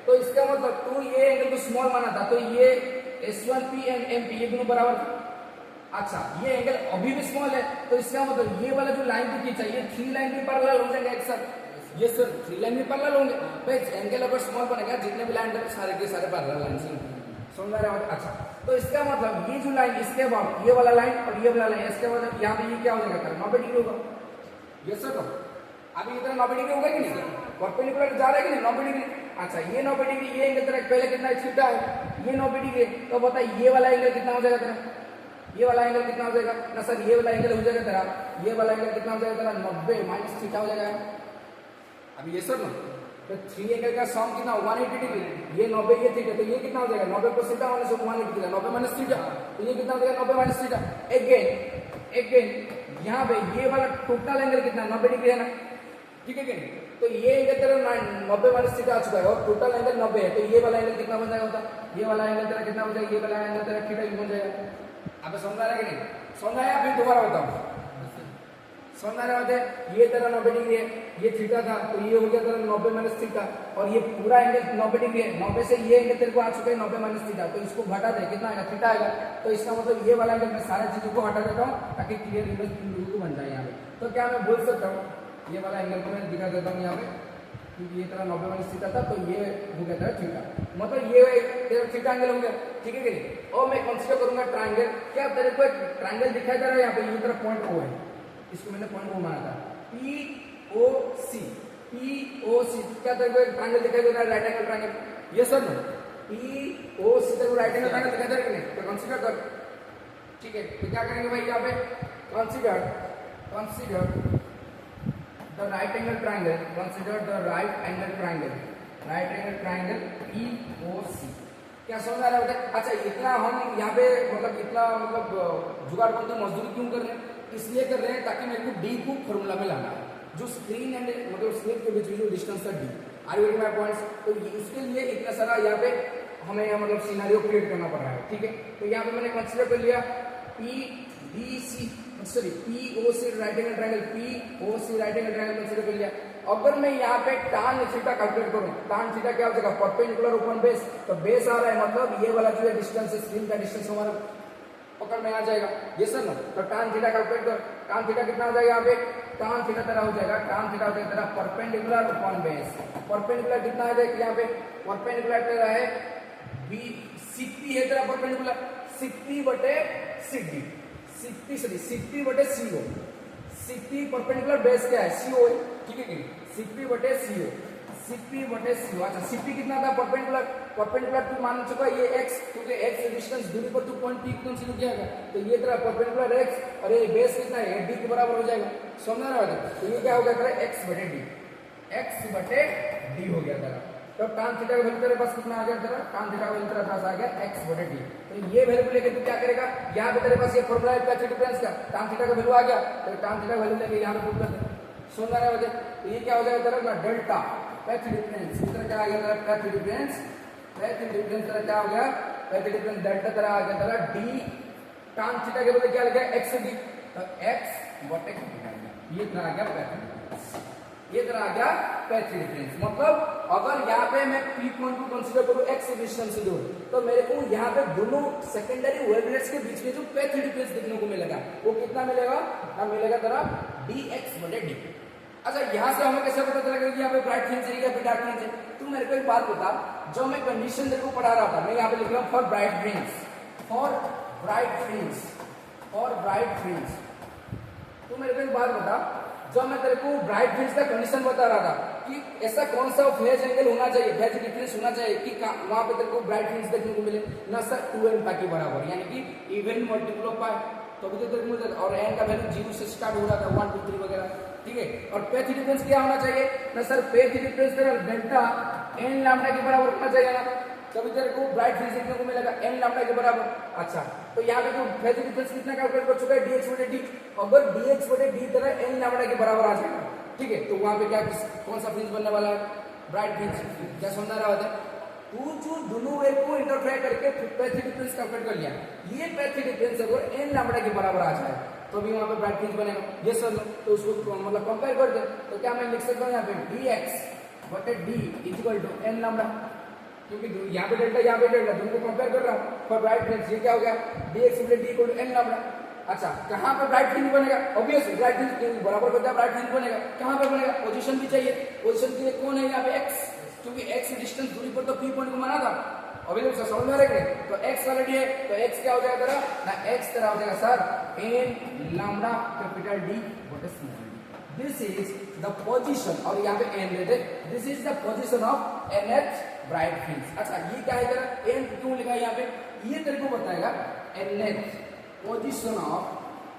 तो इसका मतलब तू ये एंगल को स्मॉल माना था, तो ये S1P एंड MP ये दोनों बराबर था। अच्छा ये एंगल अभी भी स्मॉल है, तो इसका मतलब ये वाला जो लाइन तू खींचा ये 3 लाइन भी पैरेलल हो जाएंगे एक साथ। ये सर 3 लाइन भी पैरेलल होंगे भाई। एंगल अगर स्मॉल बनेगा जितने भी लाइन थे सारे के सारे पैरेलल लाइन से समझ में आ रहा है? अच्छा तो इसका मतलब ये जो लाइन इसके बाद ये वाला लाइन और ये वाला लाइन, इसके बाद यहाँ पे ये क्या हो जाएगा? 90 डिग्री होगा। ये सर तो अभी इतना 90 डिग्री होगा कि नहीं? परपेंडिकुलर जा रहा है कि नहीं? 90 डिग्री। अच्छा ये 90 डिग्री ये एंगल तेरा पहले कितना थीटा है, ये 90 डिग्री, तो बता ये वाला एंगल कितना हो जाएगा तेरा? ये वाला एंगल कितना हो जाएगा ना सर? ये वाला एंगल हो जाएगा तेरा, ये वाला एंगल कितना हो जाएगा तेरा? 90 माइनस थीटा हो जाएगा। अभी ये सर ना तो 3 एंगल का सम कितना? 180 डिग्री। ये 90 ये थीटा, तो ये कितना हो जाएगा? 90 plus theta minus 180 degree, 90 minus theta, तो ये कितना हो जाएगा? 90 माइनस थीटा। अगेन यहाँ पे ये वाला टोटल एंगल कितना? 90 डिग्री है ना, ठीक है कि नहीं? तो ये एंगल तेरा 90 माइनस थीटा आ चुका है और टोटल एंगल 90 है, तो ये वाला एंगल कितना बन जाएगा होता? ये वाला एंगल तेरा कितना हो जाएगा? ये वाला एंगल तेरा थीटा ही बन जाएगा। अब समझ आ रहा है कि नहीं? समझ आया? फिर दोबारा बताऊं, समझ आ रहा है? ये तेरा 90 डिग्री है, ये थीटा था, तो ये हो गया तेरा 90 माइनस थीटा, और ये पूरा एंगल 90 डिग्री है। 90 से ये एंगल तेरे को आ चुका है 90 माइनस थीटा, तो इसको घटा दे, कितना आएगा? थीटा आएगा। तो इसका मतलब ये वाला एंगल मैं सारी चीजों को हटा देता हूँ ताकि क्लियर इमेज बिल्कुल बन जाए यहाँ पे। तो क्या मैं बोल सकता हूँ ये वाला एंगल को मैं दिखा देता हूँ यहाँ पे, क्योंकि ये तेरा 90 माइनस थीटा था, तो ये हो गया तेरा थीटा, मतलब ये तेरा थीटा एंगल हो गया, ठीक है कि नहीं? और मैं कंसीडर करूंगा ट्रायंगल। क्या तेरे को एक ट्रायंगल दिखाई दे रहा है यहाँ पे? ये तेरा पॉइंट O है, इसको मैंने पॉइंट O माना था, POC। POC क्या तेरे को एक ट्रायंगल दिखाई दे रहा है? Right angle triangle. Yes sir no? POC तेरे को राइट एंगल ट्रायंगल दिखाई दे रहा है कि नहीं? तो कंसीडर कर, ठीक है? तो क्या करेंगे भाई यहाँ पे? Consider the right angle triangle, consider the right angle triangle POC। क्या समझ आ रहा है? अच्छा इतना हम यहाँ पे मतलब इतना मतलब जुगाड़ बनते मजदूरी क्यों कर रहे हैं? इसलिए कर रहे हैं ताकि मेरे को डी को फॉर्मूला में लाना है, जो स्क्रीन एंड मतलब स्क्रीन के बीच में जो डिस्टेंस है D. Are you getting my points? तो उसके लिए इतना सारा यहाँ पे हमें मतलब सिनेरियो क्रिएट करना पड़ रहा है, ठीक है? तो यहाँ पे मैंने कंसीडर कर लिया POC right angle triangle, POC right angle triangle consider कर लिया। अगर मैं यहाँ पे tan थीटा कैलकुलेट करूँ, tan थीटा क्या हो जाएगा? परपेंडिकुलर अपॉन बेस, तो बेस आ रहा है मतलब ये वाला जो है डिस्टेंस है, स्क्रीन का डिस्टेंस हमारा पकड़ में आ जाएगा। ये सर ना? तो tan थीटा कैलकुलेट कर, tan थीटा कितना हो जाएगा यहाँ पे? tan थीटा तेरा हो जाएगा, tan थीटा हो जाएगा तेरा परपेंडिकुलर अपॉन बेस। परपेंडिकुलर कितना आ जाएगा यहाँ पे? परपेंडिकुलर तेरा है CP है तेरा परपेंडिकुलर, CP बटे CD, CP बटे CO। CP परपेंडिकुलर बेस क्या है? CO है, ठीक है कि नहीं? CP बटे CO। अच्छा CP कितना था? परपेंडिकुलर तू मान चुका ये x, क्योंकि x डिस्टेंस दूरी पर तू पॉइंट P कौन सी किया गया, तो ये तेरा परपेंडिकुलर x और ये बेस कितना है? d के बराबर हो जाएगा। समझ रहा है? तो ये क्या हो गया तेरा? x बटे d हो गया तेरा। तो tan थीटा का वैल्यू तेरे पास कितना आ गया तेरा? tan थीटा का वैल्यू तेरे पास आ गया x बटे d। तो ये वैल्यू लेके तू क्या करेगा? यहाँ पे तेरे पास ये फॉर्मूला है पैथ डिफरेंस का, tan थीटा का वैल्यू आ गया, तो tan थीटा का वैल्यू लेके यहाँ पे पुट कर दे। सुन रहा है? तो ये क्या हो जाएगा तेरा? Delta path difference. इस तरह क्या आ गया तेरा? पैथ डिफरेंस तेरा क्या हो गया? पैथ डिफरेंस डेल्टा तेरा आ गया तेरा d। tan थीटा के बदले क्या लिखा है? x d, तो x बटे d। ये तेरा आ गया पैथ डिफरेंस, ये तरह आ गया पैथ डिफरेंस। मतलब अगर यहाँ पे मैं P पॉइंट को कंसीडर करूँ x डिस्टेंस से दूर, तो मेरे को यहाँ पे दोनों सेकेंडरी वेवलेट्स के बीच में जो पैथ डिफरेंस देखने को मिलेगा वो कितना मिलेगा? मिलेगा तेरा dx बटे d। अच्छा यहाँ से हमें कैसे पता चलेगा कि यहाँ पे ब्राइट फ्रिंज है या फिर डार्क फ्रिंज है? तू मेरे को एक बात बता, जो मैं कंडीशन तेरे को पढ़ा रहा था, मैं यहाँ पे लिख रहा हूँ फॉर ब्राइट फ्रिंज। तू मेरे को एक बात बता, जो मैं तेरे को ब्राइट फ्रिंज का कंडीशन बता रहा था कि ऐसा कौन सा फेज एंगल होना चाहिए, फेज डिफरेंस होना चाहिए कि वहां पे तेरे को ब्राइट फ्रिंज देखने को मिले ना सर 2n पाई के बराबर, यानी कि इवन मल्टीपल ऑफ पाई, तो भी तो तेरे को मिल जाता। और n का वैल्यू 0 से स्टार्ट हो रहा था 1 2 3 वगैरह, ठीक है? और पेथ डिफरेंस क्या होना चाहिए ना सर? पेथ डिफरेंस तेरा डेल्टा n लैम्डा के बराबर होना चाहिए ना, तभी तेरे को ब्राइट फ्रिंज देखने को मिलेगा n लैम्डा के बराबर। अच्छा तो यहाँ पे तो फेज डिफरेंस कितना कैलकुलेट कर चुका है? dx बटे d। अगर dx बटे d तेरा n लैम्डा के बराबर आ जाएगा, ठीक है, तो वहां पे क्या कौन सा फ्रिंज बनने वाला है? Bright fringe. क्या समझ रहा है? तू जो दोनों वेव को इंटरफेयर करके पैथ डिफरेंस कैलकुलेट कर लिया, ये पैथ डिफरेंस अगर n लैम्बडा के बराबर आ जाए तो भी वहां पे ब्राइट फ्रिंज बनेगा। ये सर तो उसको मतलब कंपेयर कर दे तो क्या मैं लिख सकता हूं यहाँ पे dx बटे d equal to n lambda, क्योंकि यहाँ पे डेल्टा यहाँ पे डेल्टा दोनों को कंपेयर कर रहा हूँ फॉर ब्राइट फ्रिंज। ये क्या हो गया dx बटे d equal to n lambda. अच्छा कहाँ पे ब्राइट फ्रिंज बनेगा? ऑब्वियसली ब्राइट फ्रिंज बराबर करता है ब्राइट फ्रिंज बनेगा। कहाँ पे बनेगा? पोजीशन भी चाहिए, पोजीशन के लिए कौन है यहाँ पे x, क्योंकि x डिस्टेंस दूरी पर तो p पॉइंट को माना था। अभी तो समझ में आ रहा है तो x ऑलरेडी है तो x क्या हो जाएगा तेरा ना x तेरा हो जाएगा sir n lambda capital D बटे small d। This is the position और यहाँ पे n लेते, this is the position of nth bright fringe. अच्छा ये क्या है तेरा n क्यों लिखा है यहाँ पे, ये तेरे को बताएगा nth position of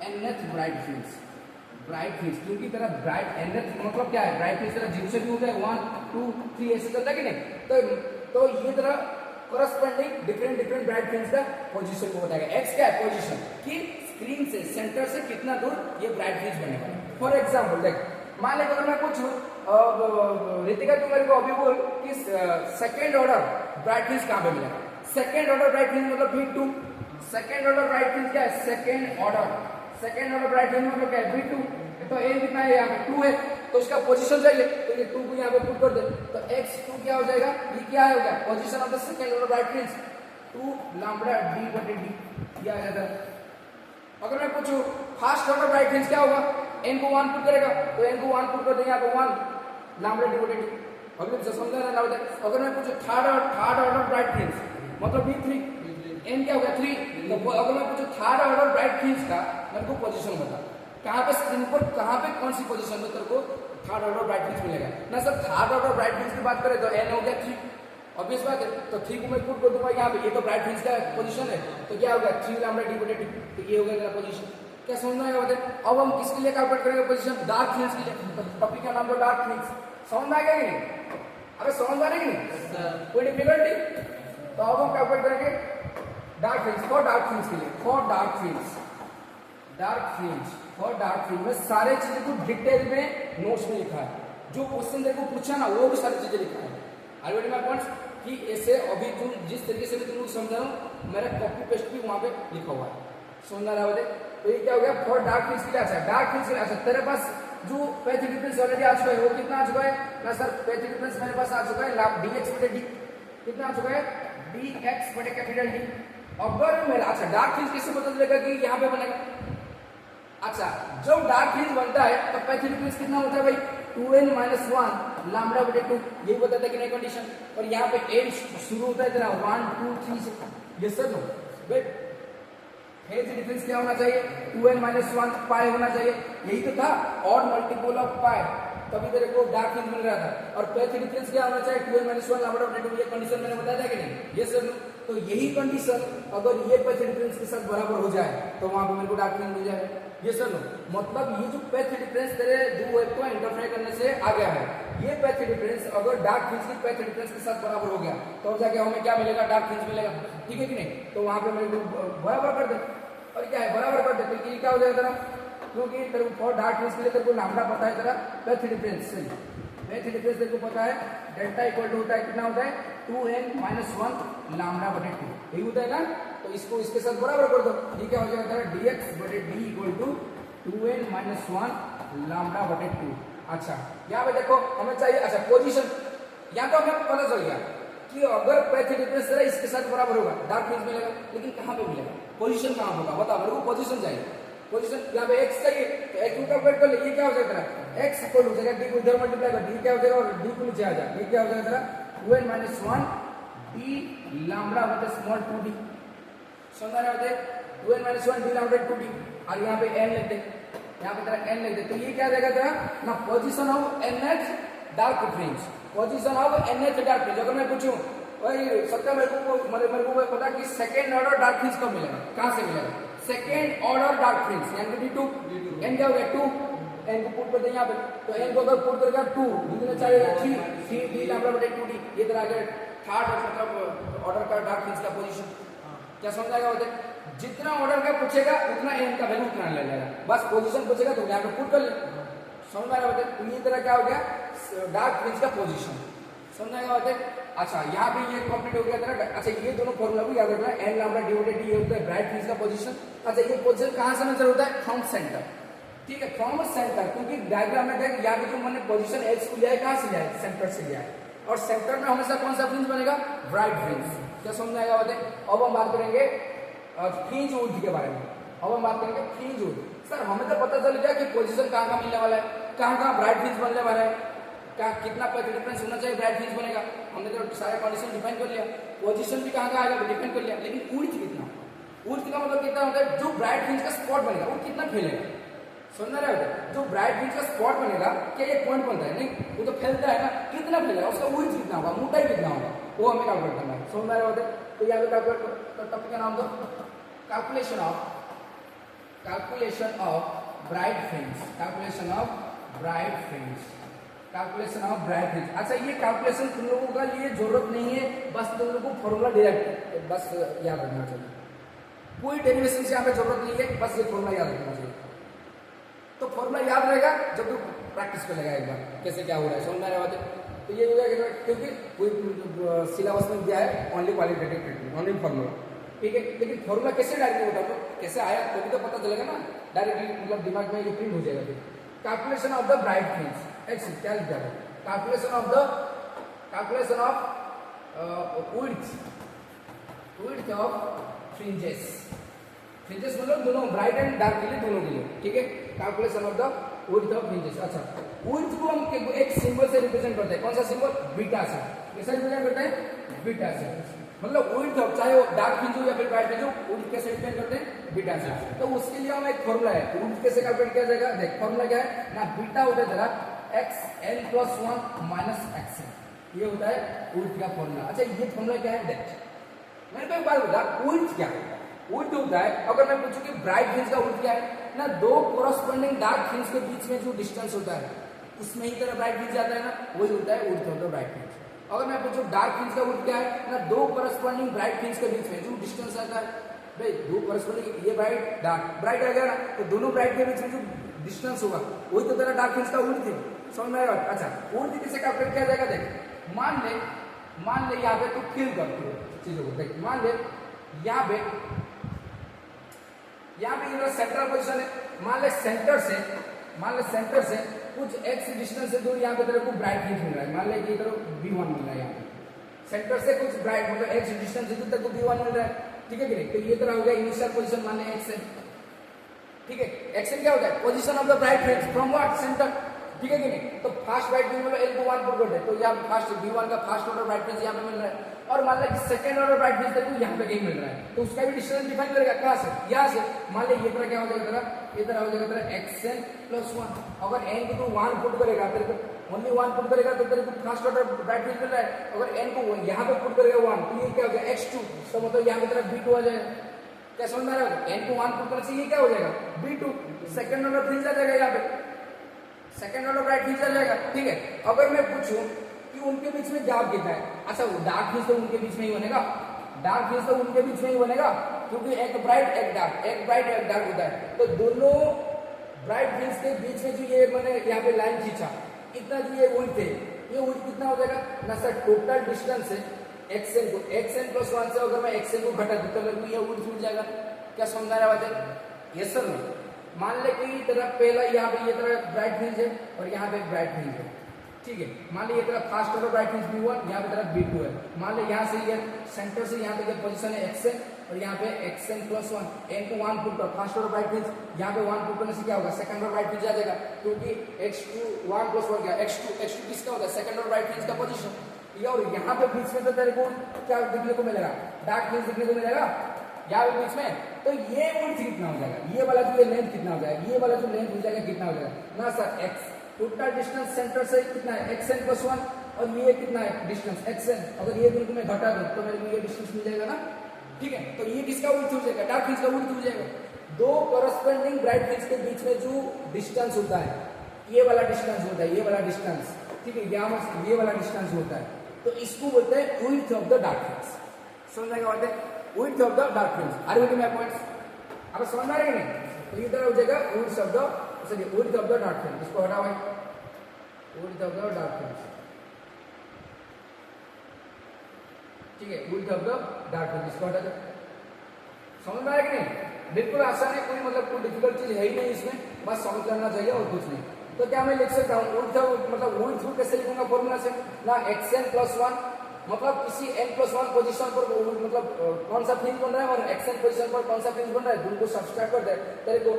nth bright fringe. Bright fringe क्योंकि तेरा ब्राइट nth मतलब क्या है, ब्राइट फ्रिंज तेरा 0 से भी होता है 1 2 3 ऐसे चलता है कि नहीं, तो ये तेरा corresponding different ब्राइट फ्रिंज का पोजीशन को बताएगा। x क्या है पोजीशन कि स्क्रीन से सेंटर से कितना दूर ये ब्राइट फ्रिंज बनेगा। फॉर एग्जांपल देख मान ले अगर मैं पूछूं रितिका तू मेरे को अभी बोल कि सेकंड ऑर्डर ब्राइट फ्रिंज कहां पे मिलेगा। सेकंड ऑर्डर ब्राइट फ्रिंज मतलब V2, second order bright fringe क्या है सेकंड ऑर्डर ब्राइट फ्रिंज मतलब क्या है V2, तो n कितना है यहाँ पे 2 है तो इसका पोजीशन चाहिए तो ये 2 को यहाँ पे पुट कर दे तो x2 क्या हो जाएगा, ये क्या होगा position of the second order bright fringe 2 lambda d बटे d, ये आ जाता है। अगर मैं पूछूं फर्स्ट ऑर्डर ब्राइट फ्रिंज क्या होगा, n को 1 पुट करेगा तो n को 1 पुट कर देंगे यहाँ पे 1 लैम्बडा d बटे d। अभी से समझा ना होता है। अगर मैं पूछूं थर्ड ऑर्डर ब्राइट फ्रिंज मतलब v3, n क्या होगा 3, तो अगर मैं पूछूं थर्ड ऑर्डर ब्राइट फ्रिंज का मेरे को पोजीशन बता कहाँ पे स्क्रीन पर कहाँ पे कौन सी पोजीशन में तेरे को थर्ड ऑर्डर ब्राइट फ्रिंज मिलेगा ना। Sir third order bright fringe की बात करें तो n हो गया 3, ऑब्वियस बात है तो 3 को मैं पुट कर दूंगा यहाँ पे, ये तो ब्राइट फ्रिंज का पोजीशन है तो क्या होगा 3 लैम्बडा d बटे d, तो ये हो गया मेरा पोजीशन। क्या समझ में आएगा बताए। अब हम किसके लिए कैलकुलेट करेंगे पोजीशन, डार्क फ्रिंज के लिए। टॉपिक का नाम तो डार्क फ्रिंज, समझ में आ गया कि नहीं, अरे समझ में आ रही नहीं कोई डिफिकल्टी। तो अब हम कैलकुलेट करेंगे dark fringe for dark fringe के लिए, फॉर डार्क फ्रिंज में सारे चीजें को डिटेल में नोट्स में लिखा है, जो क्वेश्चन देखो पूछा ना वो भी सारी चीजें लिखा है। आई वेट माय पॉइंट्स कि ऐसे अभी तुम जिस तरीके से मैं तुमको समझा रहा हूँ मेरा कॉपी पेस्ट भी वहां पे लिखा हुआ है, समझ रहा है। तो ये क्या हो गया फॉर डार्क फ्रिंज के लिए। अच्छा डार्क फ्रिंज के लिए, अच्छा तेरे पास जो पैथ डिफरेंस ऑलरेडी आ चुका है वो कितना आ चुका है ना सर, पैथ डिफरेंस मेरे पास आ चुका है dx बटे d, कितना आ चुका है dx बटे कैपिटल D। अगर मेरा अच्छा डार्क फ्रिंज कैसे पता चलेगा कि यहाँ पे बनेगा, अच्छा जब डार्क फ्रिंज बनता है तो पैथ डिफरेंस कितना होता है भाई 2n - 1 लैम्बडा बटे 2, यही बताता है कि नहीं कंडीशन। और यहाँ पे n शुरू होता है तेरा 1 2 3 से, yes sir no wait. Phase difference क्या होना चाहिए 2n - 1 पाई होना चाहिए, यही तो था और मल्टीपल ऑफ पाई, तभी तेरे को डार्क फ्रिंज मिल रहा था। और पैथ डिफरेंस क्या होना चाहिए 2n - 1 लैम्बडा बटे 2, ये कंडीशन मैंने बताया था कि नहीं, यस सर नो। तो यही कंडीशन अगर ये पैथ डिफरेंस के साथ बराबर हो जाए तो वहां पे मेरे को डार्क फ्रिंज मिल जाएगा, ये सर नो। मतलब ये जो पैथ डिफरेंस तेरे दो वेव को इंटरफेयर करने से आ गया है, ये पैथ डिफरेंस अगर डार्क फ्रिंज की पैथ डिफरेंस के साथ बराबर हो गया तो जाके हमें क्या मिलेगा डार्क फ्रिंज मिलेगा, ठीक है कि नहीं। तो वहां पे मेरे को बराबर कर दे, और क्या है बराबर कर दे तो ये क्या हो जाएगा तेरा, क्योंकि तेरे को फॉर डार्क फ्रिंज के लिए तेरे को लैम्बडा पता है तेरा पैथ डिफरेंस से, पैथ डिफरेंस तेरे को पता है डेल्टा इक्वल टू होता है कितना होता है 2n - 1 लैम्बडा बटे 2, यही होता है ना। तो इसको इसके साथ बराबर कर दो, ये क्या हो जाएगा dx बटे d equal to 2n - 1 lambda बटे 2। अच्छा यहाँ पे देखो हमें चाहिए, अच्छा पोजीशन यहाँ तो हमें पता चल गया कि अगर पैथ डिफरेंस तेरा इसके साथ बराबर होगा डार्क फ्रिंज मिलेगा, लेकिन कहाँ पे मिलेगा, पोजीशन कहाँ होगा बता मेरे को, पोजीशन चाहिए। पोजीशन यहाँ पे x चाहिए तो x को कैलकुलेट कर ले, ये क्या हो जाएगा x इक्वल हो जाएगा d को इधर मल्टीप्लाई कर d क्या हो जाएगा और d को नीचे आ जाएगा, ये क्या हो जाएगा तेरा 2n - 1 d लैम्बडा बटे स्मॉल 2d, समझ रहे होते 2n - 1 d लैम्बडा 2d। और यहाँ पे n लेते, यहाँ पे तेरा n लेते, तो ये क्या जाएगा तेरा ना position of nth dark fringe, position of nth dark fringe. अगर मैं पूछूं भाई सत्या मेरे को पता कि सेकंड ऑर्डर डार्क फ्रिंज कब मिलेगा, कहाँ से मिलेगा सेकंड ऑर्डर डार्क फ्रिंज, यानी कि d2, n क्या हो गया 2, n को पुट कर दें यहाँ पे तो n को अगर पुट करेगा 2 दूसरे चाहिए 3 d लैम्बडा बटे 2d, ये तरह के थर्ड मतलब ऑर्डर का डार्क फ्रिंज का पोजीशन। क्या समझ आएगा होते, जितना ऑर्डर का पूछेगा उतना n का वैल्यू उतना ले लेगा, बस पोजीशन पूछेगा तो यहाँ पे पुट कर ले, समझ आएगा होते। तो ये तरह क्या हो गया डार्क फ्रिंज का पोजीशन, समझ आएगा होते। अच्छा यहाँ पे ये कंप्लीट हो गया था। अच्छा ये दोनों फॉर्मूला भी याद रखना, एन लैम्डा डिवाइडेड डी होता है ब्राइट फ्रिंज का पोजीशन। अच्छा ये पोजीशन कहाँ से मेजर होता है? फ्रॉम सेंटर, ठीक है, फ्रॉम सेंटर, क्योंकि डायग्राम में देख यहाँ पे जो मैंने पोजीशन एक्स को लिया है कहाँ से लिया है? सेंटर से लिया है, और सेंटर में हमेशा कौन सा फ्रिंज बनेगा? Bright fringe. क्या समझ में आएगा बताए? अब हम बात करेंगे फ्रिंज वुड के बारे में। अब हम बात करेंगे फ्रिंज वुड। सर हमें तो पता चल गया कि पोजीशन कहाँ कहाँ मिलने वाला है, कहाँ कहाँ ब्राइट फ्रिंज बनने वाला है, क्या कितना डिफरेंस होना चाहिए ब्राइट फ्रिंज बनेगा। हमने तो सारे कंडीशन डिफाइन कर लिया, पोजीशन भी कहाँ कहाँ आएगा डिफाइन कर लिया, लेकिन उर्थ कितना, उर्थ का मतलब कितना होता है? जो ब्राइट फ्रिंज का स्पॉट बनेगा वो कितना फैलेगा। समझ रहे हो? जो ब्राइट फ्रिंज का स्पॉट बनेगा, क्या ये पॉइंट बनता है? नहीं, वो तो फैलता है ना, कितना फैलेगा, उसका उर्थ कितना होगा, मोटाई कितना होगा, वो हमें कैलकुलेट करना है। समझ रहे होते? तो यहाँ पे कैलकुलेट करो, टॉपिक का नाम दो calculation of bright fringe, calculation of bright fringe, calculation of bright fringe. अच्छा ये कैलकुलेशन तुम लोगों का लिए जरूरत नहीं है, बस तुम लोगों को फॉर्मूला डायरेक्ट बस याद रखना चाहिए, कोई डेरिवेशन से यहाँ पे जरूरत नहीं है, बस ये फॉर्मूला याद रखना चाहिए। तो फॉर्मूला याद रहेगा जब तू प्रैक्टिस कर लेगा एक बार कैसे क्या हो रहा है। समझ में आ रहा है? तो ये हो जाएगा, क्योंकि कोई सिलेबस में दिया है only qualitative treatment, only formula, ठीक है, लेकिन फॉर्मूला कैसे डायरेक्ट होता है, कैसे आया तभी तो पता चलेगा ना, डायरेक्टली मतलब दिमाग में ये प्रिंट हो जाएगा। फिर calculation of the bright fringe, x क्या लिखा है? Calculation of width of fringes, fringes मतलब दोनों ब्राइट एंड डार्क के लिए, दोनों के लिए, ठीक है, calculation of the width of fringes. अच्छा विड्थ को हम एक सिंबल से रिप्रेजेंट करते हैं, कौन सा सिंबल? बीटा से। कैसे रिप्रेजेंट करते हैं? बीटा से, मतलब विड्थ ऑफ, चाहे वो डार्क फ्रिंज हो या फिर ब्राइट फ्रिंज हो, विड्थ कैसे रिप्रेजेंट करते हैं? बीटा से। तो उसके लिए हम एक फॉर्मूला है, विड्थ कैसे कैलकुलेट किया जाएगा? देख फॉर्मूला क्या है ना, बीटा होता है जरा xn+1 माइनस xn, ये होता है विड्थ का फॉर्मूला। अच्छा ये फॉर्मूला क्या है? देख मैंने तो एक बात बता, विड्थ क्या है? विड्थ होता है, अगर मैं पूछूं कि ब्राइट फ्रिंज का विड्थ क्या है ना, दो कोरस्पोंडिंग डार्क फ्रिंज के बीच में जो डिस्टेंस होता है उसमें ही तरह ब्राइट फ्रिंज आता है ना, वही होता है width of the bright fringe. अगर मैं पूछूं डार्क फ्रिंज का विड्थ क्या है ना, दो कोरस्पोंडिंग ब्राइट फ्रिंज के बीच में जो डिस्टेंस आता है, भाई दो कोरस्पोंडिंग, ये ब्राइट डार्क, ब्राइट आ गया ना, तो दोनों ब्राइट के बीच में जो डिस्टेंस होगा वही तो तेरा डार्क फ्रिंज का विड्थ है। समझ में आया? अच्छा विड्थ कैसे कैलकुलेट किया जाएगा? देख मान ले यहाँ पे तो फील करते हो चीजों को, देख मान ले यहाँ पे ये सेंट्रल पोजीशन है, मान ले सेंटर से कुछ x डिस्टेंस से दूर यहाँ पे तेरे को ब्राइट फ्रिंज मिल रहा है, मान ले कि इधर B1 मिल रहा है, यहाँ पे सेंटर से कुछ ब्राइट मतलब x डिस्टेंस से दूर तक को B1 मिल रहा है, ठीक है कि नहीं? तो ये तरह हो गया इनिशियल पोजीशन, मान ले xn, ठीक है, xn क्या होता है? Position of the bright fringe from what? Centre, ठीक है कि नहीं? तो फास्ट ब्राइट फ्रिंज मतलब L को 1 पुट करते हैं, तो यहाँ फास्ट B1 का फास्ट ऑर्डर ब्राइट फ्रिंज यहाँ पे मिल रहा है, और मान लो सेकंड ऑर्डर ब्राइट फ्रिंज तेरे को यहाँ पे कहीं मिल रहा है, तो उसका भी डिस्टेंस डिफाइन करेगा कहाँ से? यहाँ से। मान ले ये तरह क्या हो जाएगा तेरा, ये तरह हो जाएगा तेरा xn+1, अगर n को तू 1 पुट करेगा, तेरे को ओनली 1 पुट करेगा तो तेरे को फास्ट ऑर्डर ब्राइट फ्रिंज मिल रहा है, अगर n को यहाँ पे पुट करेगा 1 तो ये क्या हो जाएगा? x2, तो मतलब यहाँ पे तेरा B2 आ जाएगा। क्या समझ में आ रहा है? n को 1 पुट करने से ये क्या हो जाएगा? B2, सेकंड ऑर्डर फ्रिंज आ जाएगा, यहाँ पे सेकंड ऑर्डर ब्राइट फ्रिंज आ जाएगा, ठीक है। अगर मैं पूछूं कि उनके बीच में गैप कितना है, अच्छा डार्क फ्रिंज तो उनके बीच में ही बनेगा, डार्क फ्रिंज तो उनके बीच में ही बनेगा, क्योंकि एक ब्राइट एक डार्क होता है, तो दोनों ब्राइट फ्रिंज के बीच में जो ये मैंने यहाँ पे लाइन खींचा, इतना जो ये विड्थ है, ये विड्थ कितना हो जाएगा ना सर? टोटल डिस्टेंस है xn+1 से अगर मैं xn को घटा दूं तो मेरे को ये विड्थ मिल जाएगा। क्या समझ आ रहा है? Yes sir. मान ले कि तेरा पहला यहाँ पे ये तरह ब्राइट फ्रिंज है और यहाँ पे ब्राइट फ्रिंज है, ठीक है। मान ले ये तेरा fast order bright fringe B1, यहाँ पे तेरा B2 है। मान ले यहाँ से ये सेंटर से यहाँ पे पोजीशन है xn और यहाँ पे xn+1, n को 1 पुट कर, फास्ट ऑर्डर ब्राइट फ्रिंज यहाँ पे 1 पुट करने से क्या होगा? सेकंड ऑर्डर ब्राइट फ्रिंज आ जाएगा, क्योंकि x2 1+1 क्या x2 किसका होता है? सेकंड ऑर्डर ब्राइट फ्रिंज का पोजीशन। और यहाँ पे बीच में तो तेरे को क्या देखने को मिलेगा? डार्क फ्रिंज देखने को मिलेगा यहाँ पे बीच में। तो ये विड्थ कितना हो जाएगा? ये वाला जो लेंथ कितना हो जाएगा? ये वाला जो लेंथ हो जाएगा कितना हो जाएगा ना sir? x total distance centre से कितना है? xn+1, और ये कितना है डिस्टेंस? xn। अगर ये बिल्कुल मैं घटा दूं तो मेरे को ये डिस्टेंस मिल जाएगा ना, ठीक है। तो ये किसका विड्थ हो जाएगा? डार्क फ्रिंज का विड्थ हो जाएगा। दो कॉरस्पोंडिंग ब्राइट फ्रिंज के बीच में जो डिस्टेंस होता है, ये वाला डिस्टेंस होता है, ये वाला डिस्टेंस, ठीक है, यहाँ ये वाला डिस्टेंस होता है, तो इसको बोलते हैं width of the dark fringe. समझ में क्या width of the dark fringe? Are you getting my points? अब समझ में आ रहा है नहीं? तो इधर हो जाएगा विड्थ ऑफ द, चलिए width of the dark fringe, इसको हटाओ भाई, width of the dark fringe. ठीक है, width of the dark fringe, इसको हटा दो। समझ में आया कि नहीं? बिल्कुल आसान है, कोई मतलब कोई डिफिकल्ट चीज है ही नहीं इसमें, बस समझ लेना चाहिए और कुछ नहीं। तो क्या मैं लिख सकता हूँ विड्थ, मतलब विड्थ को कैसे लिखूंगा फॉर्मूला से ना, xn प्लस 1, मतलब किसी n प्लस 1 पोजीशन पर मतलब कौन सा फ्रिंज बन रहा है और xn पोजीशन पर कौन सा फ्रिंज बन रहा है, दोनों को सब्सट्रैक्ट कर दे तेरे को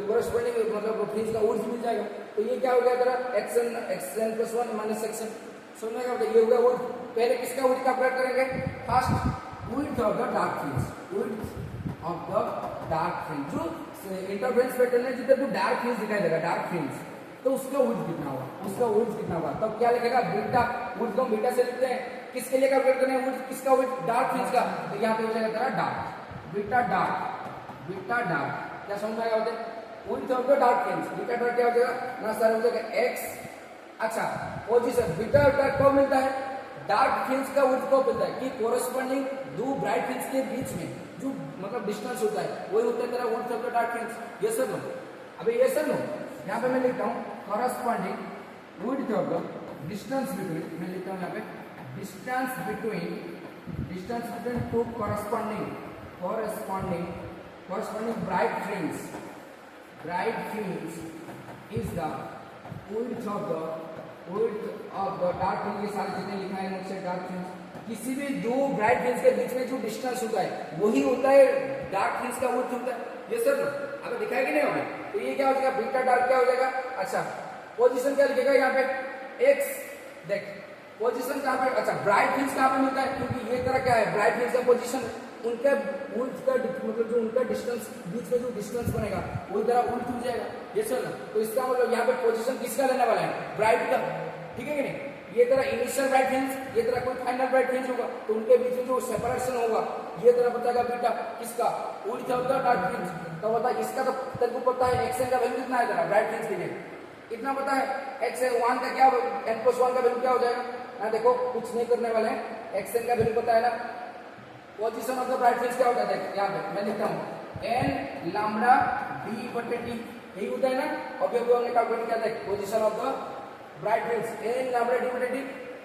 कोरस्पोंडिंग मतलब फ्रिंज का विड्थ मिल जाएगा। तो ये क्या हो गया तेरा xn प्लस 1 माइनस xn, सुनने का ये होगा विड्थ। पहले किसका विड्थ कैलकुलेट करेंगे, first width of the dark fringe, width of the dark fringe, जो इंटरफेरेंस पैटर्न है जिधर तो डार्क फ्रिंज दिखाई देगा, डार्क फ्रिंज, तो उसका विड्थ कितना होगा, उसका विड्थ कितना होगा, तब क्या लिखेगा बीटा, विड्थ को बीटा से लिखते हैं, किसके लिए कैलकुलेट करना है विड्थ, किसका विड्थ, डार्क फ्रिंज का, तो यहाँ पे हो जाएगा तेरा dark, beta dark, beta dark, क्या समझ आएगा होते width of the dark fringe, beta dark क्या हो जाएगा ना सर, हो जाएगा x, अच्छा पोजीशन बीटा डार्क कब मिलता है, डार्क फ्रिंज का विड्थ कब मिलता है कि कोरस्पोंडिंग दो ब्राइट फ्रिंज के बीच में जो मतलब डिस्टेंस होता है वही होता है तेरा width of the dark fringe, ये सर नो, अबे ये सर नो, यहाँ पे मैं लिखता हूँ corresponding width of the distance between, मैं लिखता हूँ यहाँ पे distance between two corresponding bright fringe is the width of the dark fringe, ये सारे जितने लिखा है मुझसे डार्क फ्रिंज, किसी भी दो ब्राइट फ्रिंज के बीच में जो डिस्टेंस होता है वही होता है डार्क फ्रिंज का विड्थ होता है, ये सर अगर दिखाया कि नहीं हमें, तो ये क्या हो जाएगा बीटा डार्क क्या हो जाएगा, अच्छा पोजीशन क्या लिखेगा यहाँ पे x, देख पोजीशन कहाँ पे, अच्छा ब्राइट फ्रिंज कहाँ पे मिलता है, क्योंकि ये तरह क्या है ब्राइट फ्रिंज का पोजीशन, उनका विड्थ का मतलब जो उनका डिस्टेंस बीच में जो डिस्टेंस बनेगा वही तरह विड्थ हो जाएगा, ये सर ना, तो इसका मतलब यहाँ पे पोजीशन किसका लेने वाला है, ब्राइट का, ठीक है कि नहीं, ये तरह इनिशियल ब्राइट फ्रिंज, ये तरह कोई फाइनल ब्राइट फ्रिंज होगा, तो उनके बीच में जो सेपरेशन होगा ये तरह बताएगा बीटा किसका, width of the dark fringe, तो बता इसका तो तेरे को पता है xn का वैल्यू कितना है तेरा ब्राइट फ्रिंज के लिए, इतना पता है xn1 का क्या, n प्लस 1 का वैल्यू क्या हो जाएगा ना, देखो कुछ नहीं करने वाले हैं, xn का वैल्यू पता है ना, position of the bright fringe क्या होता है, देख यहाँ पे मैं लिखता हूँ n लैम्डा d बटे t, यही होता है ना, अभी हमने कैलकुलेट किया था position of the bright fringe n lambda d बटे t,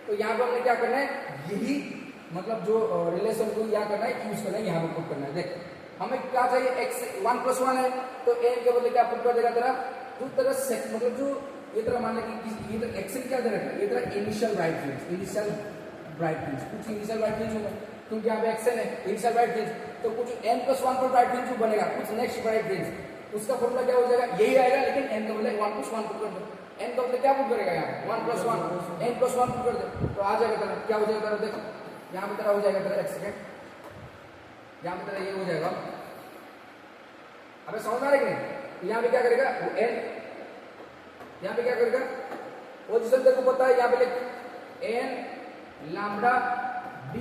तो यहाँ पे हमने क्या करना है, यही मतलब जो रिलेशन को क्या करना है, यूज करना है, यहाँ पे पुट करना है, देख हमें क्या चाहिए x 1 प्लस 1 है, तो n के बदले क्या पुट कर देगा तेरा, जो तेरा मतलब जो ये तरह मान लें कि ये तो x क्या दे रखा है, ये तेरा इनिशियल ब्राइट फ्रिंज, कुछ इनिशियल ब्राइट फ्रिंज होगा, क्योंकि यहाँ पे xn है इनिशियल ब्राइट फ्रिंज, तो कुछ n प्लस 1 पर ब्राइट फ्रिंज बनेगा, कुछ नेक्स्ट ब्राइट फ्रिंज, उसका फॉर्मूला क्या हो जाएगा, यही आएगा, लेकिन n के बदले 1 प्लस 1 पुट कर दो, n का बदले क्या पुट करेगा यहाँ 1 प्लस 1, n प्लस 1 पुट कर दे, तो आ जाएगा तेरा क्या हो जाएगा तेरा, देखो यहाँ पे तेरा हो जाएगा तेरा, एक सेकेंड, यहाँ पे तेरा ये हो जाएगा, अबे समझ आ रहा है कि नहीं, यहाँ पे क्या करेगा वो n, यहाँ पे क्या करेगा पोजीशन तेरे को पता है, यहाँ पे लिख n लैम्डा d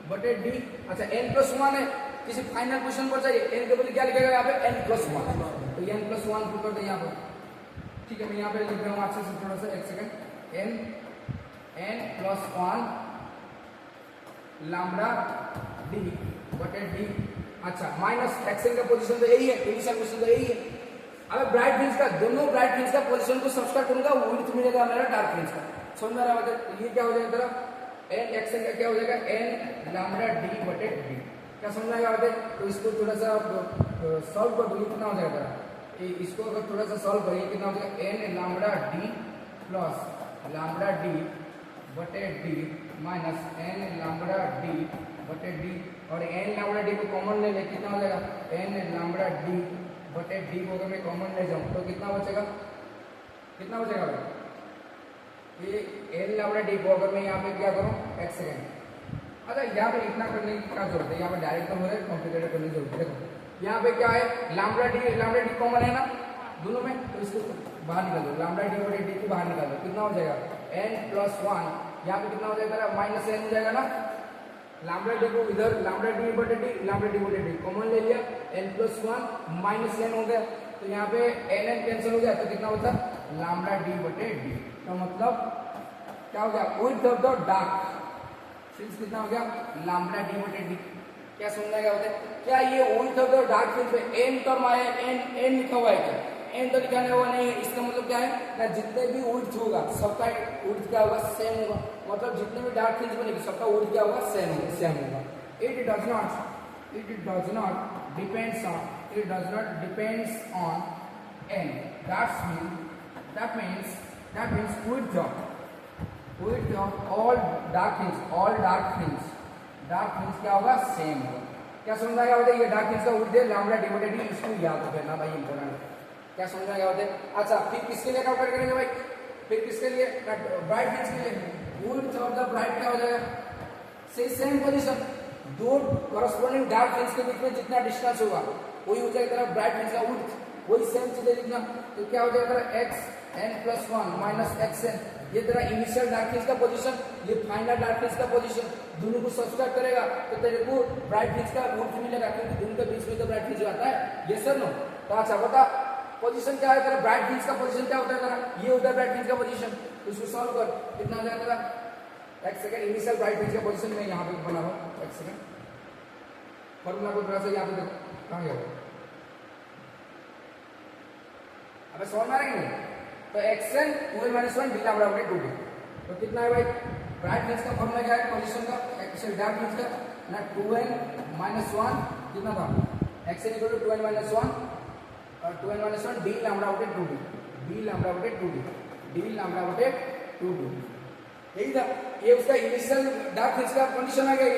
बटे d, अच्छा n प्लस 1 है, किसी फाइनल पोजीशन पर चाहिए, n के बदले क्या लिखेगा यहाँ पे n प्लस 1, तो n प्लस 1 पुट कर दे यहाँ पर, ठीक है मैं यहाँ पे लिख रहा हूँ आपसे थोड़ा सा, एक second, n plus 1 lambda d बटे d, अच्छा माइनस xn का पोजीशन तो यही है, इनिशियल पोजीशन तो यही है, अब ब्राइट फ्रिंज का, दोनों ब्राइट फ्रिंज का पोजीशन को सब्सट्रैक्ट करूंगा, विड्थ मिलेगा मेरा डार्क फ्रिंज का, समझ में आ रहा है, ये क्या हो जाएगा तेरा n xn का क्या हो जाएगा n लैम्डा d बटे d, क्या समझ में आएगा, तो इसको थोड़ा सा सॉल्व कर दो, कितना हो जाएगा तेरा, इसको अगर थोड़ा सा सॉल्व करिए कितना हो जाएगा n lambda d plus lambda d बटे d minus n lambda d बटे d, और n लैम्डा d को कॉमन ले ले, कितना हो जाएगा n लैम्डा d बटे d को अगर मैं कॉमन ले जाऊं तो कितना बचेगा, कितना बचेगा भाई, ये n लैम्डा d को अगर मैं यहाँ पे क्या करूँ, एक सेकेंड, अच्छा यहाँ पे इतना करने की क्या जरूरत है, यहाँ पे डायरेक्ट हो रहा है, कॉम्प्लिकेटेड करने की जरूरत है, देखो यहाँ पे क्या है लैम्डा d कॉमन है ना दोनों में, तो इसको बाहर निकाल दो, लैम्डा d बटे d को बाहर निकाल दो, कितना हो जाएगा n प्लस 1, यहाँ पे कितना हो जाएगा माइनस n हो जाएगा ना, लैम्डा d को इधर लैम्डा d बटे d कॉमन ले लिया, n प्लस 1 माइनस n हो गया, तो यहाँ पे n कैंसिल हो गया, तो कितना होता लैम्डा d बटे d, तो मतलब क्या हो गया width of the dark fringe कितना हो गया लैम्डा d बटे d, क्या सुनना क्या होता है, क्या ये width of the dark fringe पे n टर्म आया, n लिखा हुआ है क्या, एन तो लिखाने वाला नहीं है, इसका मतलब क्या है ना, जितने भी विड्थ होगा सबका विड्थ क्या होगा, सेम होगा, मतलब जितने भी डार्क फ्रिंज बनेगी सबका विड्थ क्या होगा, सेम होगा। It does not depends on an, that means width of all dark fringe क्या होगा, सेम होगा। क्या समझ आया होता है, ये डार्क फ्रिंज का विड्थ है लैम्बडा डिवाइडेड डी, इसको याद रखना भाई, इंपॉर्टेंट है। क्या समझ आया होता है। अच्छा फिर किसके लिए कैलकुलेट करेंगे भाई, फिर किसके लिए, ब्राइट फ्रिंज के लिए। विड्थ ऑफ द ब्राइट क्या हो जाएगा, सेम पोजीशन, दो कॉरस्पॉन्डिंग डार्क फ्रिंज के बीच में जितना डिस्टेंस होगा वही हो जाएगा तेरा ब्राइट फ्रिंज का विड्थ, वही सेम चीजें लिखना। तो क्या हो जाएगा तेरा xn+1 माइनस xn, ये तेरा इनिशियल डार्क फ्रिंज का पोजीशन, ये फाइनल डार्क फ्रिंज का पोजीशन, दोनों को सब्सट्रैक्ट करेगा तो तेरे को ब्राइट फ्रिंज का विड्थ मिलेगा, क्योंकि दोनों के बीच में तो ब्राइट फ्रिंज आता है, यस सर नो। तो अच्छा बता पोजीशन क्या है तेरा, ब्राइट फ्रिंज का पोजीशन क्या होता है तेरा, ये होता है ब्राइट फ्रिंज का पोजीशन। तो इसको सॉल्व कर, कितना हो जाएगा तेरा, एक सेकंड, इनिशियल ब्राइट फ्रिंज का पोजीशन मैं यहाँ पे बना रहा हूँ, एक सेकंड, फॉर्मूला को थोड़ा सा यहाँ पे देखो कहाँ गया, अबे सॉल्व मारेंगे नहीं। तो xn 2n-1 d lambda by 2d, तो कितना है भाई, ब्राइट फ्रिंज का फॉर्मूला क्या है, पोजीशन का, एक्चुअल डार्क फ्रिंज का ना 2n-1 कितना था, xn = 2n-1 और 2n-1 d lambda by 2d, d lambda by 2d, d lambda by 2d, यही था। ये उसका इनिशियल डार्क फ्रिंज का कंडीशन आ गया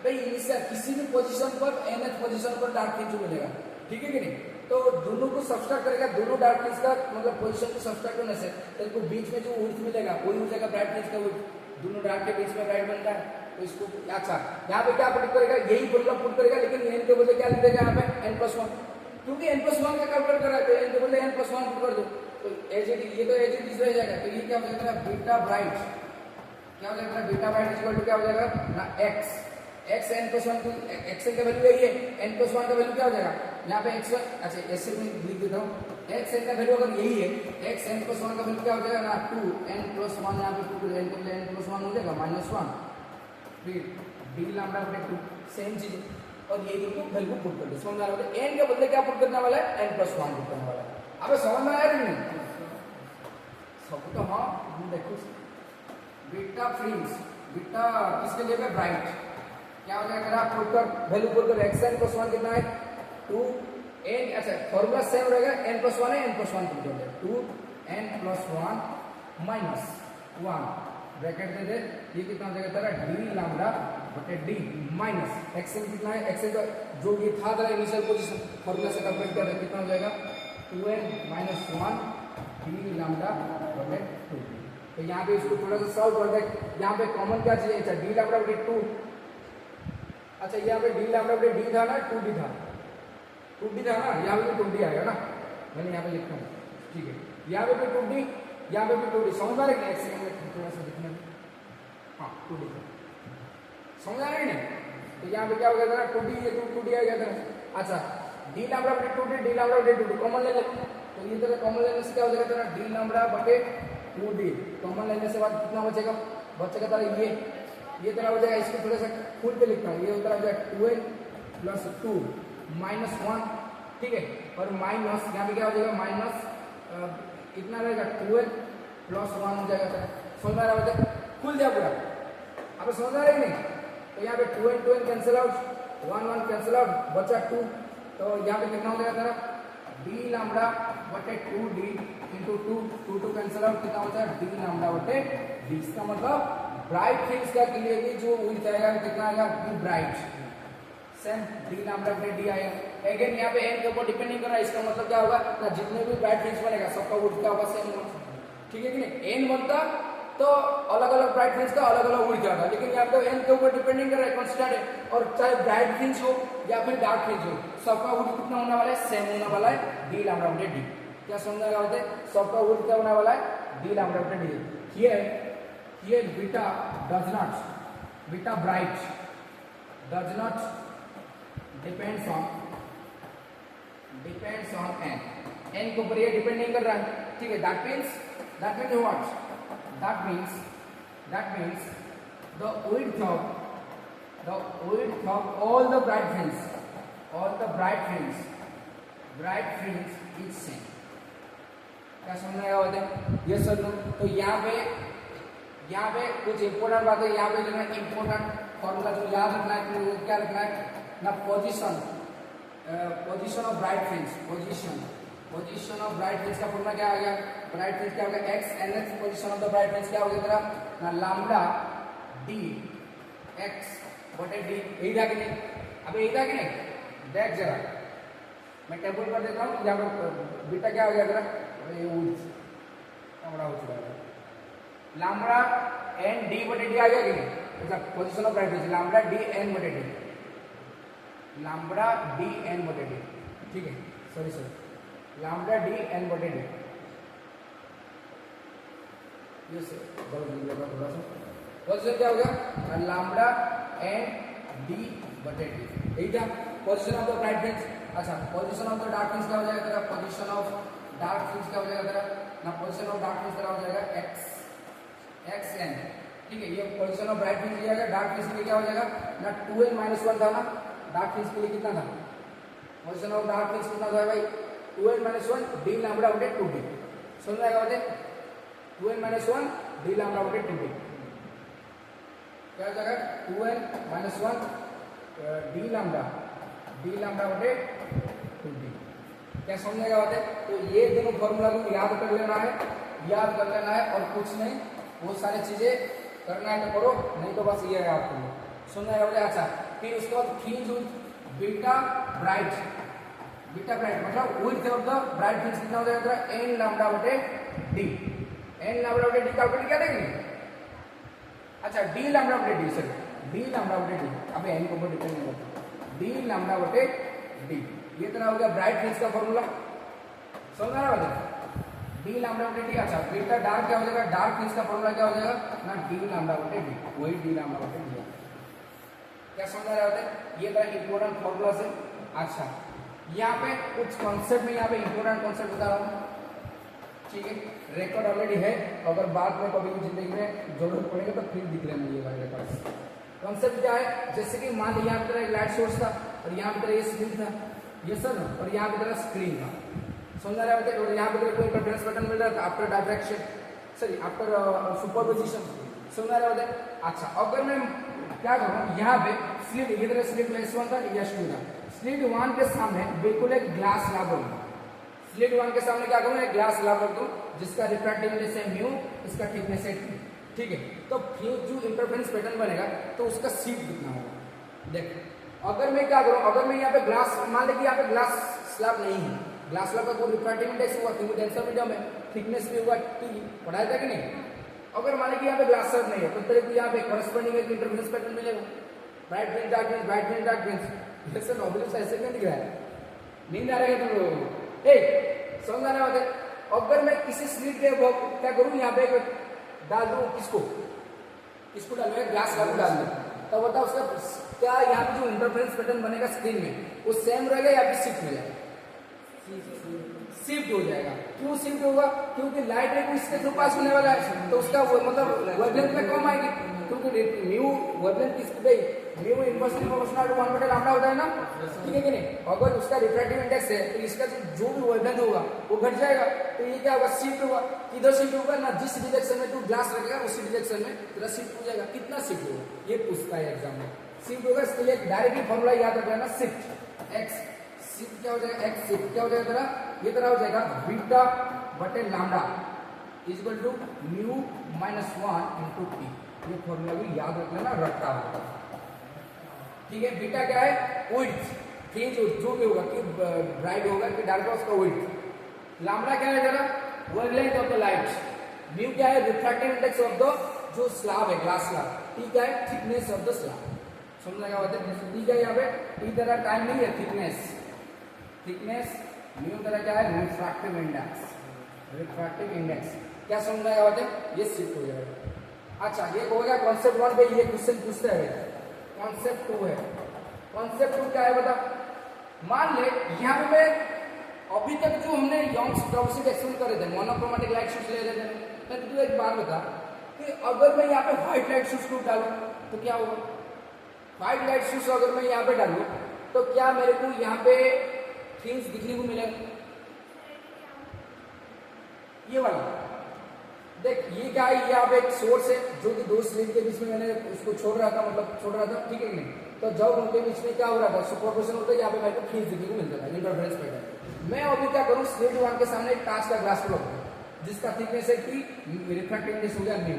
भाई, इनिशियल किसी भी पोजीशन पर nth पोजीशन पर डार्क फ्रिंज मिलेगा, ठीक है कि नहीं। तो दोनों को सब्सट्रैक्ट करेगा, दोनों डार्क फ्रिंज का मतलब पोजीशन को सब्सट्रैक्ट होने से तेरे को बीच में जो विड्थ मिलेगा वही हो जाएगा ब्राइट फ्रिंज का विड्थ, दोनों डार्क के बीच में ब्राइट बनता है। तो इसको अच्छा यहाँ पे क्या पुट करेगा, यही फॉर्मूला पुट करेगा, लेकिन n के बदले क्या लिख देगा यहाँ पे n+1, क्योंकि n+1 का कैलकुलेट कर रहा है तो n के बदले n+1 पुट कर दो, तो एज इट ये तो एज इट इज रह जाएगा। तो ये क्या हो जाएगा, बीटा ब्राइट क्या हो जाएगा, बीटा ब्राइट इक्वल टू क्या हो जाएगा ना x n+1 की xn का वैल्यू यही है, n+1 का वैल्यू क्या हो जाएगा यहाँ पे x1, अच्छा ऐसे मैं लिख देता हूँ, xn का वैल्यू अगर यही है, x n+1 का वैल्यू क्या हो जाएगा ना 2n+1, यहाँ पे 2 n के लिए n+1 हो जाएगा -1, फिर d लैम्डा बाय 2 सेम चीज, और ये को वैल्यू पुट कर दो, समझ में आ रहा है, n के बदले क्या पुट करने वाला है, n+1 पुट करने वाला है। अब समझ में आया नहीं सब तो, हाँ देखो बीटा फ्रिंज, बीटा किसके लिए ब्राइट, क्या हो जाएगा आप पुट कर वैल्यू पुट कर, xn+1 कितना है 2n, अच्छा फॉर्मूला सेम रहेगा, n+1 है, n+1 पुट कर दे, 2n+1 -1 ब्रैकेट दे दे, ये कितना हो जाएगा तेरा d लैम्डा बटे d माइनस xn कितना है, xn का जो ये था तेरा इनिशियल पोजीशन फॉर्मूला से कंपेयर कर, कितना हो जाएगा 2n-1 d लैम्डा बटे 2। तो यहाँ पे इसको थोड़ा सा सॉल्व कर दे, यहाँ पे कॉमन क्या चाहिए, अच्छा d लैम्डा बटे 2, अच्छा यहाँ पे d लैम्डा बटे d था ना, 2d था, 2d था ना, यहाँ पे 2d आएगा ना, मैंने यहाँ पे लिखा हूँ, ठीक है, यहाँ पे भी 2d, यहाँ पे भी 2d, समझ आ रहा है, एक सेकंड में थोड़ा सा दिखने में, हाँ 2d समझ आ रहा है ना। तो यहाँ पे क्या हो गया था 2d, ये 2d आ गया था, अच्छा d लैम्डा बटे 2d, d लैम्डा बटे 2d कॉमन ले ले, तो ये तेरा कॉमन लेने से क्या हो जाएगा तेरा d लैम्डा बटे 2d, कॉमन लेने से बाद कितना बचेगा तेरा ये तेरा हो जाएगा, इसको थोड़ा सा खुल के लिखता हूँ, ये होता है 2n+2 -1, ठीक है, और माइनस यहाँ पे क्या हो जाएगा माइनस कितना रहेगा 2n+1 हो जाएगा, समझ आ रहा है, खुल जाए पूरा, अब समझ आ रहा है नहीं। तो यहाँ पे 2n cancel out, 1 cancel out, बचा 2, तो यहाँ पे कितना हो जाएगा तेरा d लैम्डा बटे 2d इंटू 2 कैंसिल आउट, कितना होता है d लैम्डा बटे d। इसका मतलब ब्राइट फ्रिंज का के लिए भी जो विड्थ आएगा कितना आएगा d bright, same d lambda बटे d आएगा। अगेन यहाँ पे n के ऊपर डिपेंड नहीं कर रहा है, इसका मतलब क्या होगा ना, जितने भी ब्राइट फ्रिंज बनेगा सबका विड्थ क्या होगा सेम होगा, ठीक है कि नहीं। n बनता तो अलग अलग ब्राइट फ्रिंज का अलग अलग विड्थ आता, लेकिन यहाँ पे n के ऊपर डिपेंड नहीं कर रहा है, कांस्टेंट है, और चाहे ब्राइट फ्रिंज हो या फिर डार्क फ्रिंज हो सबका विड्थ कितना होने वाला है, सेम होने वाला है d लैम्डा बटे d। क्या समझना होता है, सबका विड्थ क्या होने वाला है d लैम्डा बटे d। Here beta bright does not depends on n, n के ऊपर ये डिपेंड नहीं कर रहा है, ठीक है। that means what, that means the width of all the bright fringe is same, क्या समझ में आया होता है? ये सर नो। तो यहाँ पे कुछ इंपॉर्टेंट बात है, यहाँ पे जो है इंपॉर्टेंट फॉर्मूला जो याद रखना है कि वो क्या रखना है ना, position of bright fringe, position of bright fringe का फॉर्मूला क्या आ गया? ब्राइट फ्रिंज क्या हो गया? X n x, position of the bright fringe क्या हो गया तेरा ना, लैम्डा डी एक्स बटे डी। यही था कि नहीं? अब यही था कि नहीं? देख जरा मैं टेबल कर देता हूँ, यहाँ पर बीटा क्या हो गया तेरा, ये बड़ा हो चुका है, लैम्डा एन डी बटे डी आ गया कि नहीं? Position of bright fringe lambda D N बटे डी, लैम्डा डी एन बटे डी, ठीक है, सॉरी लैम्डा डी एन बटे डी, ये थोड़ा सा पोजीशन क्या हो गया? लैम्डा एन डी बटे डी, यही क्या position of the bright fringe. अच्छा, position of the dark fringe क्या हो जाएगा तेरा? पोजीशन ऑफ डार्क फ्रिंज क्या हो जाएगा तेरा ना, पोजीशन ऑफ डार्क फ्रिंज तेरा हो जाएगा एक्स एन, ठीक है। ये पोजीशन ऑफ ब्राइट फ्रिंज लिया गया, डार्क फ्रिंज के लिए क्या हो जाएगा ना, 2n-1 था ना, डार्क फ्रिंज के लिए कितना था? पोजीशन ऑफ डार्क फ्रिंज कितना था भाई? 2n-1 डी लैम्डा बटे 2d, समझ में आएगा बातें? 2n-1 डी लैम्डा बटे 2d क्या हो जाएगा? 2n-1 डी लैम्डा बटे 2d, क्या समझेगा बातें? तो ये दोनों फॉर्मूला को याद कर लेना है और कुछ नहीं, वो सारी चीजें करना है तो करो, नहीं तो बस ये याद करो, समझ में आया? अच्छा, फिर उसके बाद फ्रिंज बीटा ब्राइट मतलब width of the bright fringe कितना हो जाएगा? एन लैम्डा बटे डी, एन लैम्डा बटे डी कैलकुलेट क्या देंगे? अच्छा, डी लैम्डा बटे डी, सॉरी डी लैम्डा बटे डी, अब एन को ऊपर डिपेंड नहीं करता, डी लैम्डा बटे डी, ये तरह हो गया ब्राइट फ्रिंज का फॉर्मूला, समझ आ रहा है? डी लैम्डा बटे डी। अच्छा, बीटा डार्क क्या हो जाएगा? डार्क फ्रिंज का फॉर्मूला क्या हो जाएगा ना, डी लैम्डा बटे डी, वही डी लैम्डा बटे डी, क्या समझ आ रहा है? ये तरह इंपॉर्टेंट फॉर्मूला से। अच्छा, यहाँ पे कुछ कॉन्सेप्ट में यहाँ पे इंपॉर्टेंट कॉन्सेप्ट बता रहा हूँ, ठीक है, रिकॉर्ड ऑलरेडी है, अगर बाद में कभी जिंदगी में जरूरत पड़ेगा तो फिर दिख रहे ये वाले रिकॉर्ड्स। कॉन्सेप्ट क्या है? जैसे कि मान लीजिए यहाँ पे लाइट सोर्स था और यहाँ पे ये स्क्रीन था, ये सर, और यहाँ पे स्क्रीन था, समझ आ रहा है? और यहाँ पे कोई इंटरफेरेंस पैटर्न मिल रहा था after direction, sorry after superposition, समझ आ रहा है? अच्छा, अगर मैं क्या करूँ, यहाँ पे स्लिट, ये तरह स्लिट S1 था या S2 था, स्लिट 1 के सामने बिल्कुल एक ग्लास स्लैब रखूँ, स्लिट 1 के सामने क्या करूँ, एक ग्लास स्लैब रख दूँ जिसका रिफ्रैक्टिव इंडेक्स है म्यू, इसका थिकनेस है t, ठीक है। तो जो इंटरफेरेंस पैटर्न बनेगा तो उसका सीट कितना होगा? देख, अगर मैं क्या करूँ, अगर मैं यहाँ पे ग्लास, मान लीजिए यहाँ पे ग्लास स्लैब नहीं है, ग्लास स्लैब का कोई रिफ्रैक्टिव इंडेक्स हुआ क्योंकि डेंसर मीडियम है, थिकनेस भी हुआ t, पढ़ाया था कि नहीं? अगर मान लीजिए यहाँ पे ग्लास स्लैब नहीं है तो तेरे को यहाँ पे कॉरेस्पॉन्डिंग एक इंटरफेरेंस पैटर्न मिलेगा, bright fringe dark fringe, bright fringe dark fringe, ये सब ऑब्जेक्ट्स ऐसे क्यों दिख रहा है? नींद आ रहा है तुम लोगों को? ए, समझ आने वाले? अगर मैं किसी स्लिट के क्या करूँ, यहाँ पे डाल दूँ, किसको डालूंगा? ग्लास स्लैब डाल दूँ, तो बता उसका क्या यहाँ पे जो इंटरफेरेंस पैटर्न बनेगा स्क्रीन में वो सेम रहेगा या फिर शिफ्ट हो जाएगा? शिफ्ट हो जाएगा। क्यों शिफ्ट होगा? क्योंकि लाइट रे को इसके थ्रू पास होने वाला है तो उसका मतलब वेवलेंथ में कम आएगी, क्योंकि म्यू वेवलेंथ किसकी भाई, म्यू इनवर्सली प्रोपोर्शनल टू 1 बटे लैम्डा होता है ना, ठीक है कि नहीं? अगर उसका रिफ्रैक्टिव इंडेक्स है तो इसका जो भी वेवलेंथ होगा वो घट जाएगा, तो ये क्या होगा? शिफ्ट होगा। किधर शिफ्ट होगा ना, जिस डिरेक्शन में तू ग्लास रखेगा उसी डिरेक्शन में तेरा शिफ्ट हो जाएगा। कितना शिफ्ट होगा ये पूछता है एग्जाम में, शिफ्ट होगा। इसके लिए डायरेक्टली फॉर्मूला याद रख लेना, शिफ्ट एक्स, शिफ्ट क्या हो जाएगा? एक्स शिफ्ट क्या हो जाएगा तेरा? ये तरह हो जाएगा बीटा बटे lambda equal to mu minus 1 into T. ये फॉर्मूला भी याद रख लेना, रखता होगा, ठीक है। बीटा क्या है? विड्थ, फ्रिंज जो भी होगा कि ब्राइट होगा कि डार्क होगा उसका विड्थ। लैम्डा क्या है जरा? Wavelength of the light. Mu क्या है? रिफ्रैक्टिव इंडेक्स ऑफ द जो स्लैब है, ग्लास स्लैब। टी क्या है? Thickness of the slab. समझ लगा बात है? टी क्या है यहाँ पे? टी तरह टाइम नहीं है, थिकनेस, थिकनेस। म्यू तरह क्या है? Refractive index, refractive index. क्या समझ लगा बात है? ये शिफ्ट हो जाएगा। अच्छा, ये हो गया कॉन्सेप्ट 1 पे, ये क्वेश्चन पूछते हैं। कॉन्सेप्ट 2 है, कॉन्सेप्ट 2 क्या है बता? मान ले यहाँ पे मैं अभी तक जो हमने यंग्स प्रोसेस एक्सप्लेन करे थे, मोनोक्रोमेटिक लाइट सोर्स ले रहे थे, मैं तुझे एक बात बता कि अगर मैं यहाँ पे व्हाइट लाइट सोर्स को डालूं तो क्या होगा? व्हाइट लाइट सोर्स अगर मैं यहाँ पे डालूं तो क्या मेरे को यहाँ पे फ्रिंज दिखने को मिलेगा? ये वाला देख, ये क्या है, ये आप एक सोर्स है जो कि दो स्लिट के बीच में मैंने उसको छोड़ रहा था, मतलब छोड़ रहा था, ठीक है कि नहीं। तो जब उनके बीच में क्या हो रहा था, सुपरपोजिशन होता है, यहाँ पे मेरे को फ्रीज देखने को मिलता था, इंटरफेरेंस पैटर्न। मैं अभी क्या करूँ, स्लिट वन के सामने एक कांच का ग्लास रखूँ जिसका थिकनेस है कि रिफ्रैक्टिव हो गया न्यू।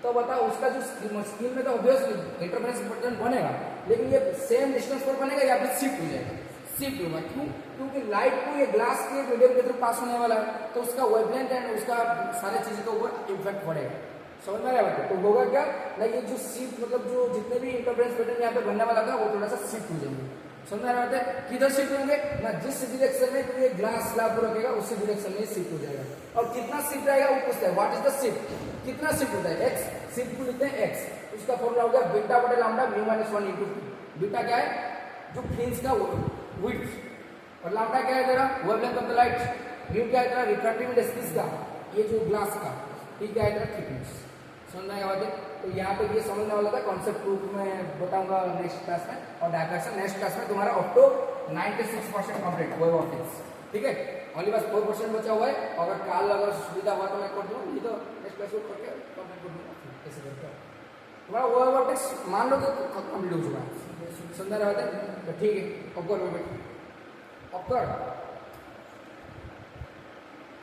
तो बता उसका जो स्क्रीन में तो ऑब्वियसली इंटरफेरेंस पैटर्न बनेगा, लेकिन ये सेम डिस्टेंस पर बनेगा या फिर शिफ्ट हो जाएगा, शिफ्ट होगा। क्यों? क्योंकि लाइट को ये ग्लास के मीडियम के थ्रू पास होने वाला है, तो उसका वेवलेंथ एंड उसका सारे चीजों के ऊपर इम्पैक्ट पड़ेगा। समझ में आ रहा है? तो होगा क्या ना, ये जो शिफ्ट मतलब जो जितने भी इंटरफेरेंस पैटर्न यहाँ पे बनने वाला था वो थोड़ा सा शिफ्ट हो जाएंगे। समझ में आ रहा है? किधर शिफ्ट होंगे ना, जिस डायरेक्शन में तो ये ग्लास स्लैब को रखेगा उसी डायरेक्शन में शिफ्ट हो जाएगा। और कितना शिफ्ट आएगा वो पूछता है, व्हाट इज द शिफ्ट, कितना शिफ्ट होता है, एक्स, शिफ्ट को लिखते हैं एक्स, उसका फॉर्मूला हो गया बीटा बटे lambda mu minus 1 into beta क्या है, जो फ्रिंज का विड्थ, और लैम्डा क्या है तेरा, wavelength of the light, mu क्या है तेरा, रिफ्रैक्टिव इंडेक्स किसका, ये जो ग्लास का, ठीक है तेरा थिकनेस। समझ में आया? तो यहाँ पे ये समझने वाला था, कॉन्सेप्ट प्रूफ में बताऊंगा नेक्स्ट क्लास में, और डायग्राम नेक्स्ट क्लास में तुम्हारा up to 96% complete wave optics, ठीक है। ओनली बस 4% बचा हुआ है, अगर काल अगर सुविधा हुआ तो मैं कर दूंगा, नहीं तो नेक्स्ट क्लास में करके कंप्लीट कर दूंगा। कैसे करते हो तुम्हारा वेब ऑप्टिक्स मान लो कि कंप्लीट हो चुका है, समझा रहा है? तो ठीक है, अब कर, अब कर।